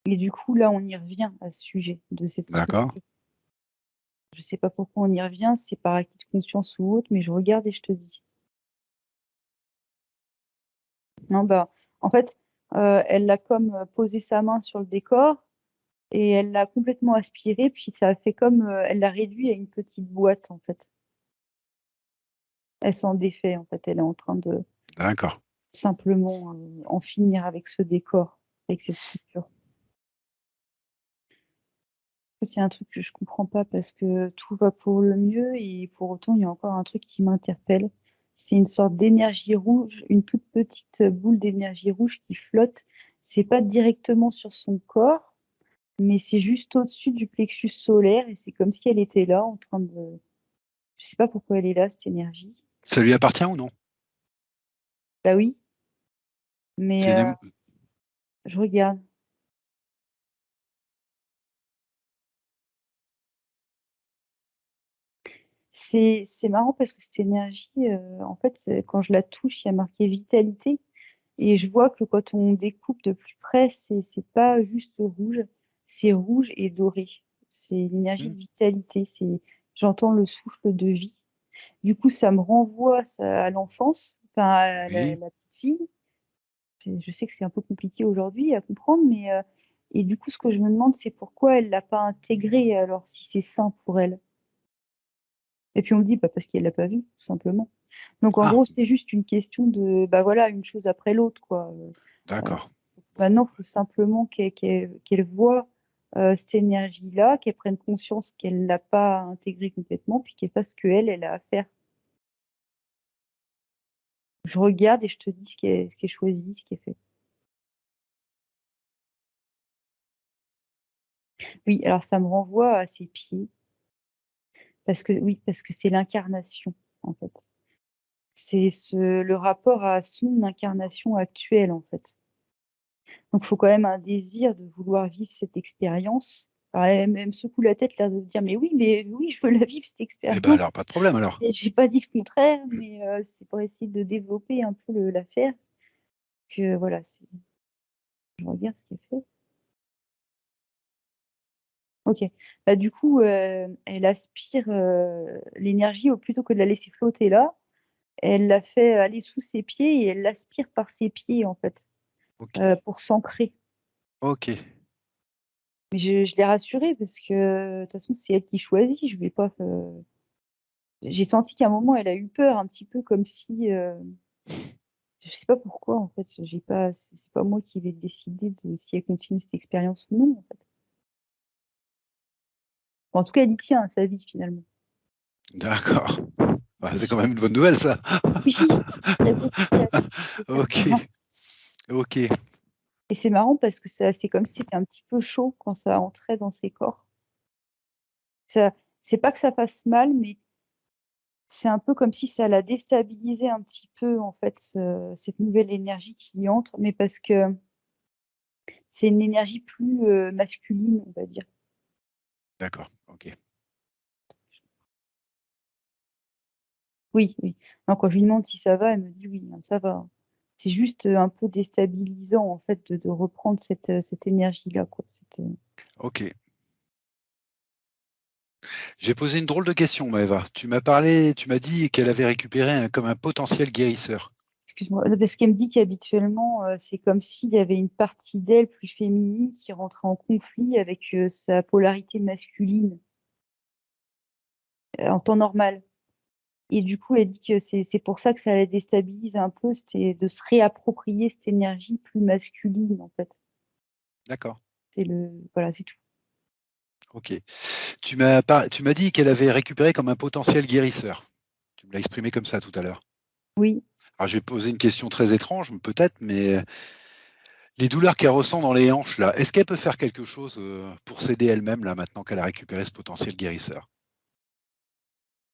Et du coup, là, on y revient à ce sujet de cette D'accord. structure. Je sais pas pourquoi on y revient, c'est par acquis de conscience ou autre, mais je regarde et je te dis. Non, bah, en fait, elle a comme posé sa main sur le décor et elle l'a complètement aspiré, puis ça a fait comme, elle l'a réduit à une petite boîte, en fait. Elle s'en défait, en fait. Elle est en train de D'accord. simplement en finir avec ce décor, avec cette structure. C'est un truc que je comprends pas parce que tout va pour le mieux et pour autant, il y a encore un truc qui m'interpelle. C'est une sorte d'énergie rouge, une toute petite boule d'énergie rouge qui flotte. C'est pas directement sur son corps, mais c'est juste au-dessus du plexus solaire et c'est comme si elle était là en train de. Je sais pas pourquoi elle est là, cette énergie. Ça lui appartient ou non? Bah oui, mais C'est une... je regarde. C'est marrant parce que cette énergie, en fait, quand je la touche, il y a marqué vitalité. Et je vois que quand on découpe de plus près, c'est pas juste rouge, c'est rouge et doré. C'est l'énergie Hmm. de vitalité. J'entends le souffle de vie. Du coup, ça me renvoie à l'enfance, enfin à Oui, la petite fille. Je sais que c'est un peu compliqué aujourd'hui à comprendre, mais et du coup, ce que je me demande, c'est pourquoi elle l'a pas intégré alors si c'est sain pour elle. Et puis on me dit, bah, parce qu'elle l'a pas vu, tout simplement. Donc en ah, gros, c'est juste une question de, bah voilà, une chose après l'autre, quoi. Euh, d'accord. Maintenant, il faut simplement qu'elle voit cette énergie-là, qu'elle prenne conscience qu'elle ne l'a pas intégrée complètement, puis qu'elle fasse ce qu'elle a à faire. Je regarde et je te dis ce qui est choisi, ce qui est fait. Oui, alors ça me renvoie à ses pieds, parce que c'est l'incarnation, en fait. Le rapport à son incarnation actuelle, en fait. Donc, il faut quand même un désir de vouloir vivre cette expérience. Alors, elle me secoue la tête, l'air de dire, mais oui, je veux la vivre, cette Eh ben expérience. alors, pas de problème alors. Et j'ai pas dit le contraire, mais c'est pour essayer de développer un peu l'affaire que, voilà, je regarde ce qu'elle fait. Ok. Bah, du coup, elle aspire l'énergie, plutôt que de la laisser flotter là, elle la fait aller sous ses pieds et elle l'aspire par ses pieds, en fait, Ok, pour s'ancrer. ok. Mais je l'ai rassurée parce que, de toute façon, c'est elle qui choisit. Je vais pas. J'ai senti qu'à un moment, elle a eu peur, un petit peu comme si. Je sais pas pourquoi, en fait. J'ai pas. C'est pas moi qui vais décider de si elle continue cette expérience ou non, en fait. Bon, en tout cas, elle y tient à sa vie, finalement. D'accord. Bah, Et c'est je quand pense même une bonne nouvelle, ça. que oui, très efficace. C'est ça qui Ok, est bien. ok. Et c'est marrant parce que c'est comme si c'était un petit peu chaud quand ça entrait dans ses corps. C'est pas que ça fasse mal, mais c'est un peu comme si ça la déstabilisait un petit peu, en fait, cette nouvelle énergie qui y entre, mais parce que c'est une énergie plus masculine, on va dire. D'accord, ok. Oui, oui. Non, quand je lui demande si ça va, elle me dit oui, hein, ça va. C'est juste un peu déstabilisant, en fait, de reprendre cette énergie-là, quoi. Ok. J'ai posé une drôle de question, Maëva. Tu m'as dit qu'elle avait récupéré comme un potentiel guérisseur. Excuse-moi, parce qu'elle me dit qu'habituellement, c'est comme s'il y avait une partie d'elle plus féminine qui rentrait en conflit avec sa polarité masculine en temps normal. Et du coup, elle dit que c'est pour ça que ça la déstabilise un peu, c'était de se réapproprier cette énergie plus masculine, en fait. D'accord, Voilà, c'est tout. ok. Tu m'as dit qu'elle avait récupéré comme un potentiel guérisseur. Tu me l'as exprimé comme ça tout à l'heure. Oui. Alors, je vais poser une question très étrange, peut-être, mais les douleurs qu'elle ressent dans les hanches, là, est-ce qu'elle peut faire quelque chose pour s'aider elle-même, là, maintenant qu'elle a récupéré ce potentiel guérisseur?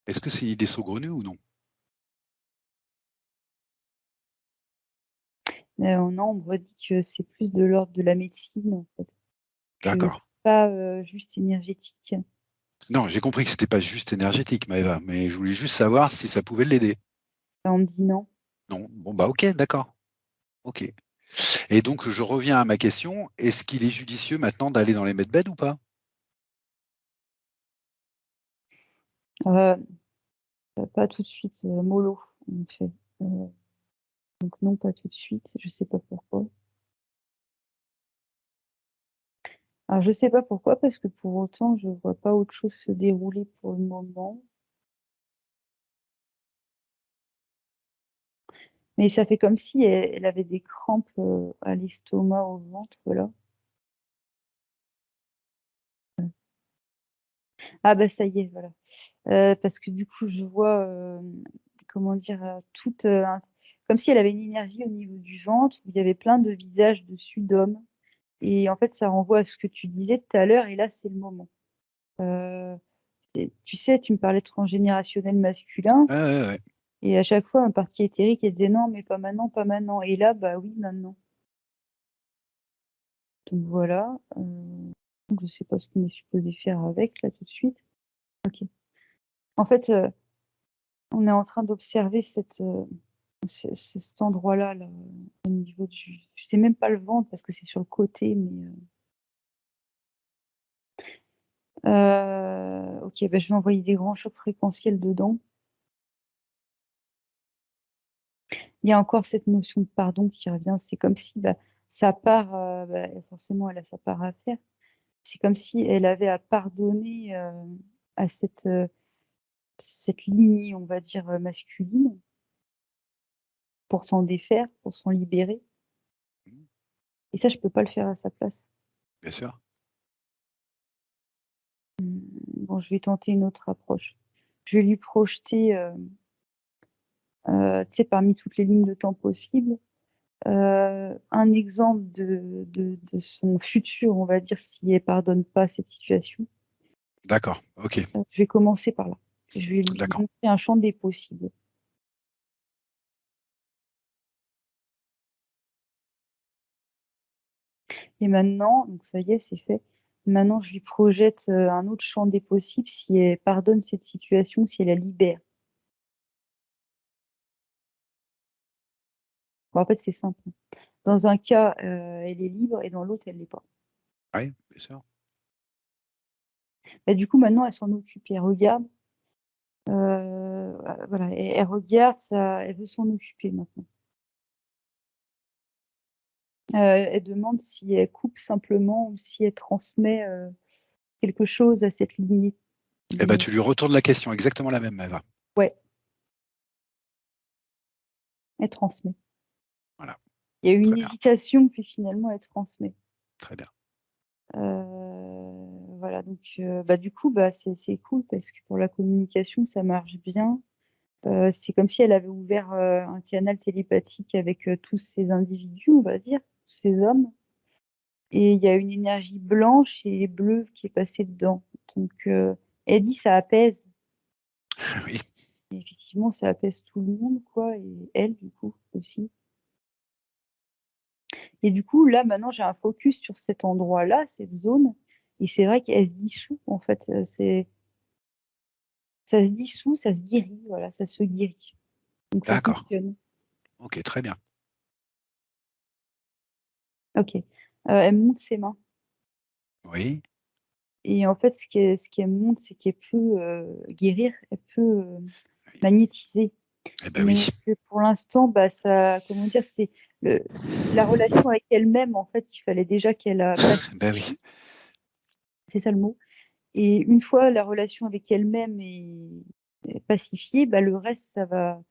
Est-ce que c'est une idée saugrenue ou non? Non, on me dit que c'est plus de l'ordre de la médecine, en fait, que D'accord. c'est pas juste énergétique. Non, j'ai compris que c'était pas juste énergétique, Maëva, mais je voulais juste savoir si ça pouvait l'aider. On me dit non. Non. Bon, bah, ok, d'accord. Ok. Et donc, je reviens à ma question. Est-ce qu'il est judicieux maintenant d'aller dans les medbeds ou pas? Euh, Pas tout de suite, mollo, en fait. Donc non, pas tout de suite, je sais pas pourquoi. Alors je sais pas pourquoi, parce que pour autant, je vois pas autre chose se dérouler pour le moment. Mais ça fait comme si elle avait des crampes à l'estomac, au ventre, là. Ah bah ça y est, voilà. Parce que du coup, je vois, comment dire, comme si elle avait une énergie au niveau du ventre, où il y avait plein de visages dessus d'hommes. Et en fait, ça renvoie à ce que tu disais tout à l'heure, et là, c'est le moment. Tu sais, tu me parlais de transgénérationnel masculin, Ouais, ouais, ouais. et à chaque fois, un parti éthérique, elle disait non, mais pas maintenant, pas maintenant. Et là, bah oui, maintenant. Donc voilà. Donc, je sais pas ce qu'on est supposé faire avec, là, tout de suite. Ok. En fait, on est en train d'observer cet endroit-là, là, au niveau du. Je sais même pas le ventre parce que c'est sur le côté, mais. Ok, bah, je vais envoyer des grands chocs fréquentiels dedans. Il y a encore cette notion de pardon qui revient. C'est comme si bah, sa part, bah, forcément, elle a sa part à faire. C'est comme si elle avait à pardonner à cette lignée, on va dire, masculine, pour s'en défaire, pour s'en libérer. Mhm. Et ça, je peux pas le faire à sa place. Bien sûr. Bon, je vais tenter une autre approche. Je vais lui projeter, tu sais, parmi toutes les lignes de temps possibles, un exemple de son futur, on va dire, si elle pardonne pas cette situation. D'accord. Ok. Je vais commencer par là. Je vais lui D'accord. montrer un champ des possibles. Et maintenant, donc ça y est, c'est fait. Maintenant, je lui projette un autre champ des possibles si elle pardonne cette situation, si elle la libère. Bon, en fait, c'est simple. Dans un cas, elle est libre et dans l'autre, elle l'est pas. Oui, bien sûr. Et du coup, maintenant, elle s'en occupe. Elle regarde. Voilà, elle regarde, ça, elle veut s'en occuper maintenant. Elle demande si elle coupe simplement ou si elle transmet quelque chose à cette lignée. Eh ben, tu lui retournes la question, exactement la même, Maëva. Ouais, elle transmet. Voilà. Il y a eu une Très bien. hésitation, puis finalement, elle transmet. Très bien. Voilà, donc bah, du coup, bah, c'est cool parce que pour la communication, ça marche bien. C'est comme si elle avait ouvert un canal télépathique avec tous ces individus, on va dire, tous ces hommes. et il y a une énergie blanche et bleue qui est passée dedans. Donc, elle dit ça apaise. Oui, Et effectivement, ça apaise tout le monde, quoi, et elle, du coup, aussi. Et du coup, là, maintenant, j'ai un focus sur cet endroit-là, cette zone, et c'est vrai qu'elle se dissout, en fait. Ça se dissout, ça se guérit, voilà, ça se guérit. Donc, ça d'accord. fonctionne. Ok, très bien. Ok. Elle monte ses mains. Oui, Et en fait, ce qu'elle montre, c'est qu'elle peut guérir, elle peut oui. magnétiser. Eh ben oui. Mais que pour l'instant, bah, ça, comment dire, c'est le, la relation avec elle-même, en fait, il fallait déjà qu'elle a Ben oui. pacifié, c'est ça le mot. Et une fois la relation avec elle-même est pacifiée, bah, le reste, ça va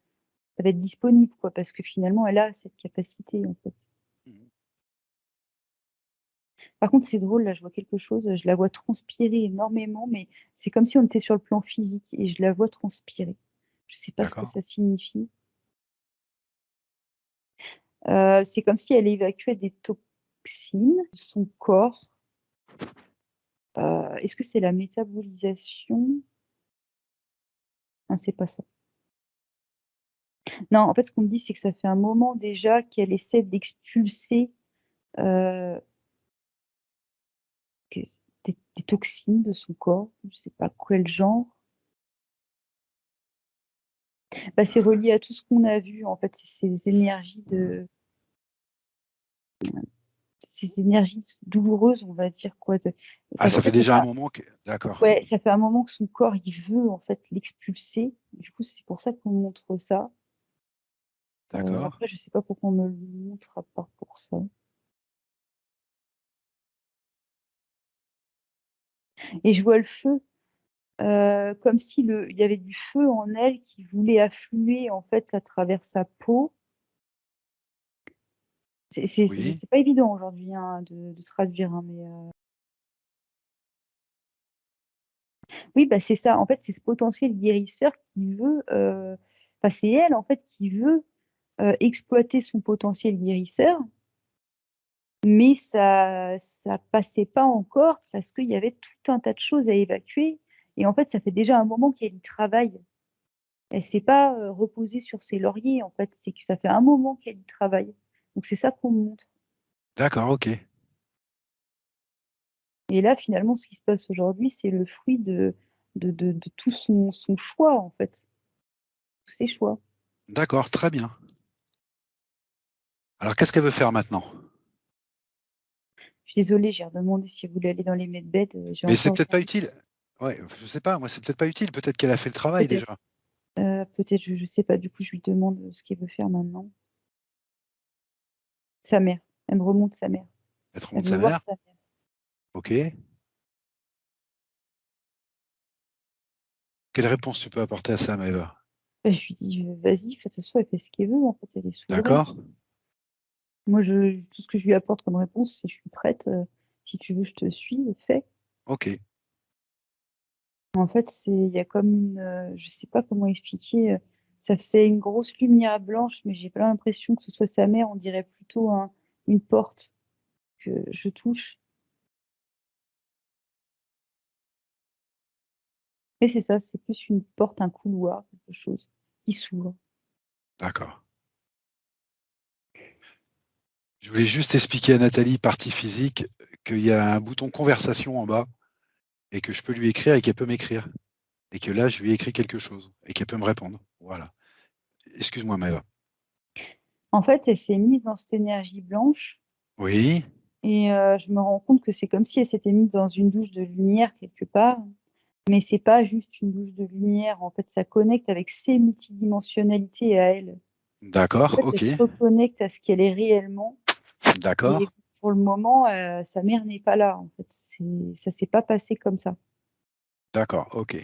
être disponible, quoi, parce que finalement, elle a cette capacité, en fait. Par contre, c'est drôle, là, je vois quelque chose, je la vois transpirer énormément, mais c'est comme si on était sur le plan physique et je la vois transpirer. Je sais pas ce que D'accord. ça signifie. C'est comme si elle évacuait des toxines de son corps. Est-ce que c'est la métabolisation? Non, c'est pas ça. Non, en fait, ce qu'on me dit, c'est que ça fait un moment déjà qu'elle essaie d'expulser euh, que- des toxines de son corps. Je sais pas quel genre. Bah, c'est relié à tout ce qu'on a vu. En fait, c'est ces énergies ces énergies douloureuses, on va dire quoi. Ah, En ça fait fait, déjà un moment que. D'accord. ouais, ça fait un moment que son corps il veut en fait l'expulser. Du coup, c'est pour ça qu'on montre ça. D'accord. Après, je sais pas pourquoi on me le montre à part pour ça. Et je vois le feu, comme si il y avait du feu en elle qui voulait affluer en fait à travers sa peau. Oui, C'est pas évident aujourd'hui hein, de traduire, hein, mais oui, bah c'est ça. En fait, c'est ce potentiel guérisseur qui veut, enfin c'est elle en fait qui veut exploiter son potentiel guérisseur, mais ça passait pas encore parce qu'il y avait tout un tas de choses à évacuer. Et en fait, ça fait déjà un moment qu'elle y travaille. Elle s'est pas reposée sur ses lauriers, en fait. C'est que ça fait un moment qu'elle y travaille. Donc c'est ça qu'on montre. d'accord, ok. Et là, finalement, ce qui se passe aujourd'hui, c'est le fruit de tout son choix, en fait. Tous ses choix. D'accord, très bien. Alors, qu'est-ce qu'elle veut faire maintenant? Je suis désolée, j'ai redemandé si elle voulait aller dans les medbeds. J'ai Mais c'est encore peut-être pas rien. utile. Ouais, je sais pas, moi, c'est peut-être pas utile. Peut-être qu'elle a fait le travail Peut-être. déjà. Peut-être, je sais pas. Du coup, je lui demande ce qu'elle veut faire maintenant. Sa mère. Elle me remonte sa mère. Elle te Elle remonte veut sa voir mère. sa mère. Ok. Quelle réponse tu peux apporter à ça, Maëva? Bah, je lui dis, vas-y, de toute façon, elle fait ce qu'elle veut. En fait, elle est souveraine. D'accord? Moi, tout ce que je lui apporte comme réponse, c'est je suis prête. Si tu veux, je te suis et fais. Ok. En fait, il y a comme je sais pas comment expliquer. Ça faisait une grosse lumière blanche, mais j'ai pas l'impression que ce soit sa mère. On dirait plutôt une porte que je touche. Mais c'est ça, c'est plus une porte, un couloir, quelque chose qui s'ouvre. D'accord. Je voulais juste expliquer à Nathalie, partie physique, qu'il y a un bouton conversation en bas et que je peux lui écrire et qu'elle peut m'écrire. Et que là, je lui ai écrit quelque chose et qu'elle peut me répondre. Voilà. Excuse-moi, Maëva. En fait, elle s'est mise dans cette énergie blanche Oui, et je me rends compte que c'est comme si elle s'était mise dans une douche de lumière quelque part. Mais c'est pas juste une douche de lumière. En fait, ça connecte avec ses multidimensionnalités à elle. En d'accord, fait, elle ok, se reconnecte à ce qu'elle est réellement. Et d'accord, pour le moment, sa mère n'est pas là. En fait, ça s'est pas passé comme ça. d'accord, ok,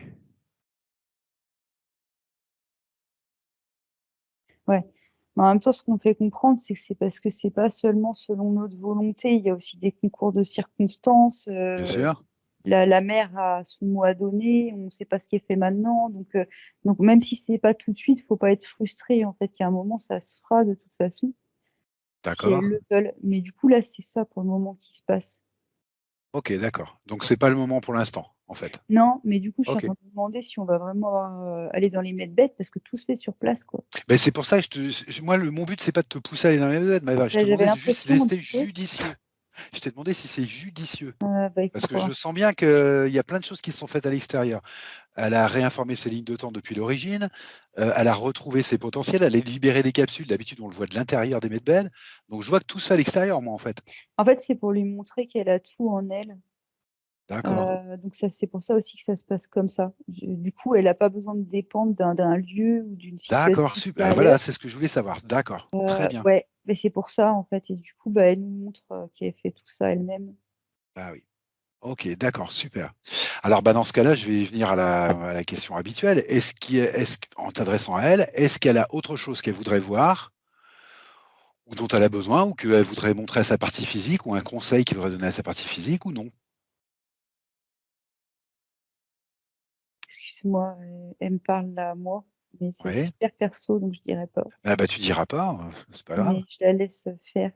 Ouais. Mais en même temps, ce qu'on fait comprendre, c'est que c'est parce que c'est pas seulement selon notre volonté. Il y a aussi des concours de circonstances. bien sûr, La mère a son mot à donner. On ne sait pas ce qu'elle fait maintenant. Donc même si c'est pas tout de suite, faut pas être frustré. En fait, qu'à un moment, ça se fera de toute façon. si elles D'accord. le veulent. Mais du coup, là, c'est ça pour le moment qui se passe. Ok, d'accord. Donc c'est pas le moment pour l'instant, en fait. Non, mais du coup, je suis en Ok. train de me demander si on va vraiment aller dans les medbeds parce que tout se fait sur place, quoi. Ben, c'est pour ça que moi, mon but, c'est pas de te pousser à aller dans les aides, Maëva. Je te Là, j'avais demandais juste si l'impression un c'était petit peu. judicieux. Je t'ai demandé si c'est judicieux. Bah Parce écoute, que pour je l'instant, sens bien qu'il y a plein de choses qui se sont faites à l'extérieur. Elle a réinformé ses lignes de temps depuis l'origine. Elle a retrouvé ses potentiels. Elle a libéré des capsules. D'habitude, on le voit de l'intérieur des medbeds. Donc, je vois que tout se fait à l'extérieur, moi, en fait. en fait, c'est pour lui montrer qu'elle a tout en elle. D'accord. Donc ça, c'est pour ça aussi que ça se passe comme ça. Du coup, elle n'a pas besoin de dépendre d'un lieu ou d'une situation D'accord, super. Ah, extérieure. voilà, c'est ce que je voulais savoir. D'accord. Très bien. Ouais, mais c'est pour ça en fait. Et du coup, bah, elle nous montre qu'elle fait tout ça elle-même. Ah oui. Ok, d'accord, super. Alors, bah, dans ce cas-là, je vais venir à la question habituelle. En t'adressant à elle, est-ce qu'elle a autre chose qu'elle voudrait voir ou dont elle a besoin ou qu'elle voudrait montrer à sa partie physique ou un conseil qu'elle voudrait donner à sa partie physique ou non? Excuse-moi, elle me parle là, moi, mais c'est Oui. super perso, donc je dirais pas. Ah bah, tu diras pas, c'est pas grave. Mais je la laisse faire.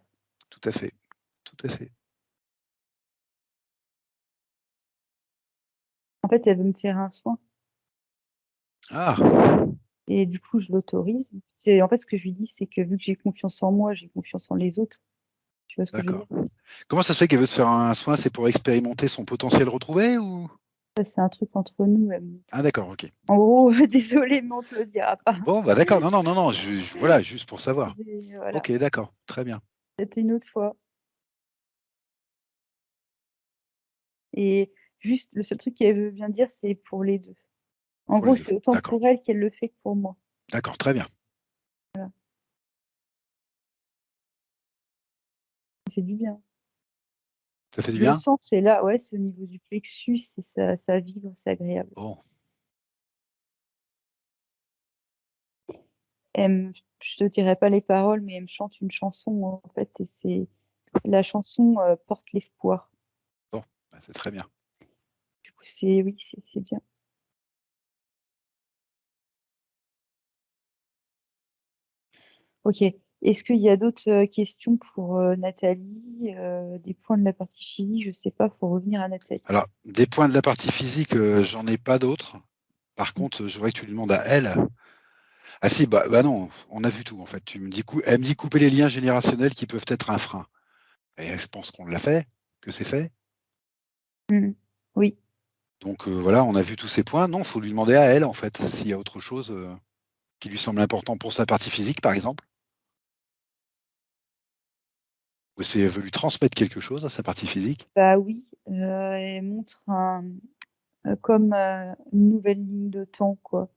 Tout à fait. Tout à fait. En fait, elle veut me faire un soin. Ah, Et du coup, je l'autorise. C'est en fait ce que je lui dis, c'est que vu que j'ai confiance en moi, j'ai confiance en les autres. Tu vois ce que je veux d'accord. dire? Comment ça se fait qu'elle veut te faire un soin? C'est pour expérimenter son potentiel retrouvé ou? Ça, c'est un truc entre nous. Ah d'accord, ok. En gros, désolé, mais on te le dira pas. Bon, bah d'accord, non, non, non, non, voilà, juste pour savoir. Voilà, Ok, d'accord, très bien. c'était une autre fois. Et juste, le seul truc qu'elle veut bien dire, c'est pour les deux. En Pour les gros, deux. c'est autant D'accord, pour elle qu'elle le fait que pour moi. d'accord, très bien. Voilà. Ça fait du bien. Ça fait du Le bien? sens, c'est là, ouais, c'est au niveau du plexus, et ça vibre, c'est agréable. Bon, Je te dirai pas les paroles, mais elle me chante une chanson, en fait, et c'est la chanson porte l'espoir. bon, bah, c'est très bien. Du coup, oui, c'est bien. Ok. Est-ce qu'il y a d'autres questions pour Nathalie, des points de la partie physique? Je sais pas, faut revenir à Nathalie. Alors, des points de la partie physique, j'en ai pas d'autres. Par contre, je voudrais que tu lui demandes à elle. Ah si, bah non, on a vu tout en fait. Elle me dit couper les liens générationnels qui peuvent être un frein. Et je pense qu'on l'a fait, que c'est fait. Mhm. Oui, Donc voilà, on a vu tous ces points. Non, il faut lui demander à elle en fait s'il y a autre chose qui lui semble important pour sa partie physique, par exemple. Ou si elle veut lui transmettre quelque chose à sa partie physique. bah oui, elle montre comme une nouvelle ligne de temps, quoi,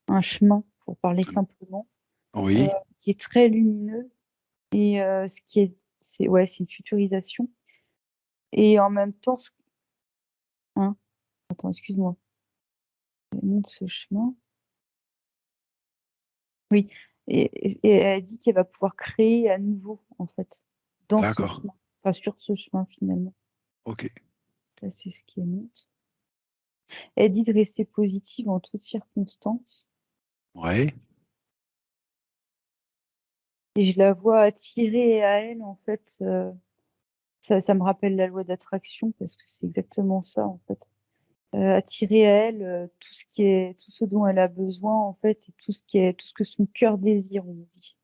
un chemin, pour parler simplement, euh, Oui, qui est très lumineux et ce qui est, c'est une futurisation. Et en même temps, hein, attends, excuse-moi, elle montre ce chemin. Oui, et elle dit qu'elle va pouvoir créer à nouveau, en fait, dans ce d'accord. chemin, enfin sur ce chemin finalement. Ok. Là, c'est ce qui est montre. Elle dit de rester positive en toutes circonstances. Ouais. Et je la vois attirer à elle, en fait. Ça me rappelle la loi d'attraction parce que c'est exactement ça, en fait. Attirer à elle tout ce dont elle a besoin, en fait, et tout ce que son cœur désire, on dit.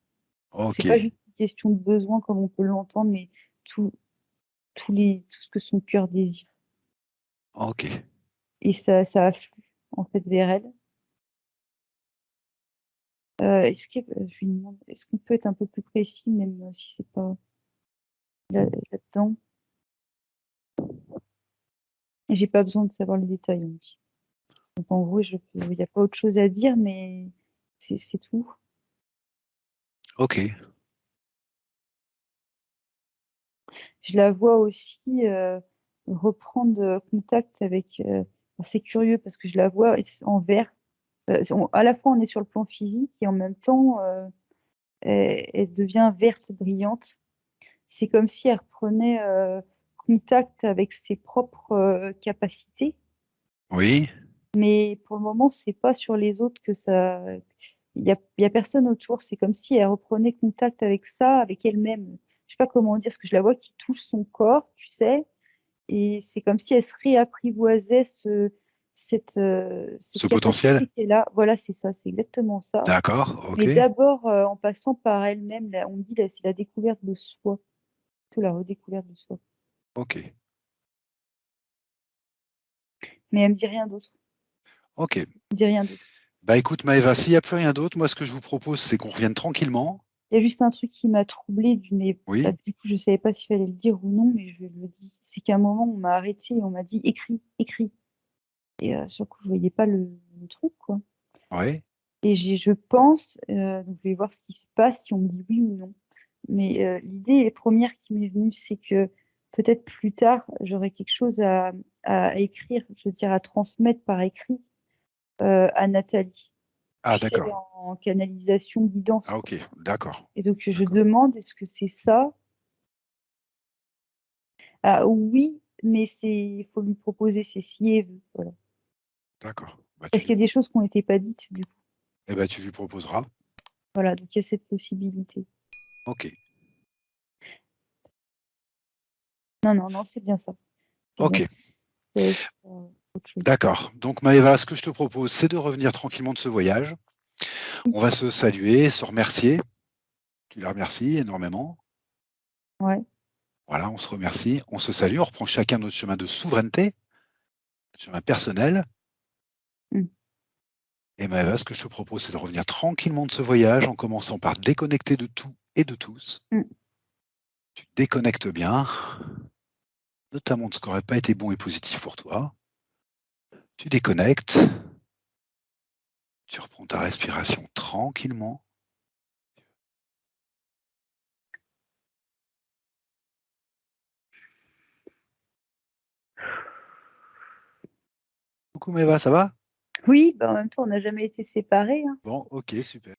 C'est Ok. pas juste une question de besoin comme on peut l'entendre, mais tout, tout ce que son cœur désire. Ok. Et ça afflue, en fait, vers elle. Je lui demande, est-ce qu'on peut être un peu plus précis, même si c'est pas là-dedans? Et j'ai pas besoin de savoir les détails, on dit. Donc en gros, il n'y a pas autre chose à dire, mais c'est tout. Ok. Je la vois aussi reprendre contact avec. Alors, c'est curieux parce que je la vois en vert. À la fois, on est sur le plan physique et en même temps, elle devient verte, brillante. C'est comme si elle reprenait contact avec ses propres capacités. Oui. Mais pour le moment, c'est pas sur les autres que ça. Il y a personne autour. C'est comme si elle reprenait contact avec ça, avec elle-même. je sais pas comment dire, parce que je la vois qui touche son corps, tu sais, et c'est comme si elle se réapprivoisait cette Ce potentiel? capacité qu'elle a. Voilà, c'est ça, c'est exactement ça. D'accord, Mais ok, d'abord, en passant par elle-même, là, on me dit là, c'est la découverte de soi, tout la redécouverte de soi. ok, Mais elle me dit rien d'autre. ok. Elle me dit rien d'autre. Bah écoute Maëva, s'il n'y a plus rien d'autre, moi ce que je vous propose, c'est qu'on revienne tranquillement. Il y a juste un truc qui m'a troublée, mais bah, Oui, du coup, je savais pas s'il fallait le dire ou non, mais je le dis. C'est qu'à un moment, on m'a arrêté et on m'a dit écris, écris. Et sur le coup, je voyais pas le truc, quoi. oui. Et je pense, donc je vais voir ce qui se passe, si on me dit oui ou non. Mais l'idée première qui m'est venue, c'est que peut-être plus tard, j'aurai quelque chose à écrire, je veux dire, à transmettre par écrit à Nathalie. Ah Tu sais, d'accord. en canalisation guidance, Ah quoi. ok, d'accord, Et donc, je d'accord, demande, est-ce que c'est ça? Ah, oui, mais il faut lui proposer ses si et veut, voilà. d'accord. Bah, tu Parce lui qu'il y a des choses qui ont été pas dites, du coup. eh ben, tu lui proposeras. Voilà, donc il y a cette possibilité. Ok, Non, non, non, c'est bien ça. C'est bien ok, ça. C'est autre chose. d'accord. Donc Maëva, ce que je te propose, c'est de revenir tranquillement de ce voyage. Oui, On va se saluer, se remercier. Tu la remercies énormément. ouais. Voilà, on se remercie, on se salue, on reprend chacun notre chemin de souveraineté, notre chemin personnel. Mm. Et Maëva, ce que je te propose, c'est de revenir tranquillement de ce voyage en commençant par déconnecter de tout et de tous. Mm. Tu déconnectes bien, notamment de ce qui n'aurait pas été bon et positif pour toi. Tu déconnectes, tu reprends ta respiration tranquillement. Coucou Maëva, ça va? Oui, bah, en même temps, on n'a jamais été séparés, hein. Bon, ok, super.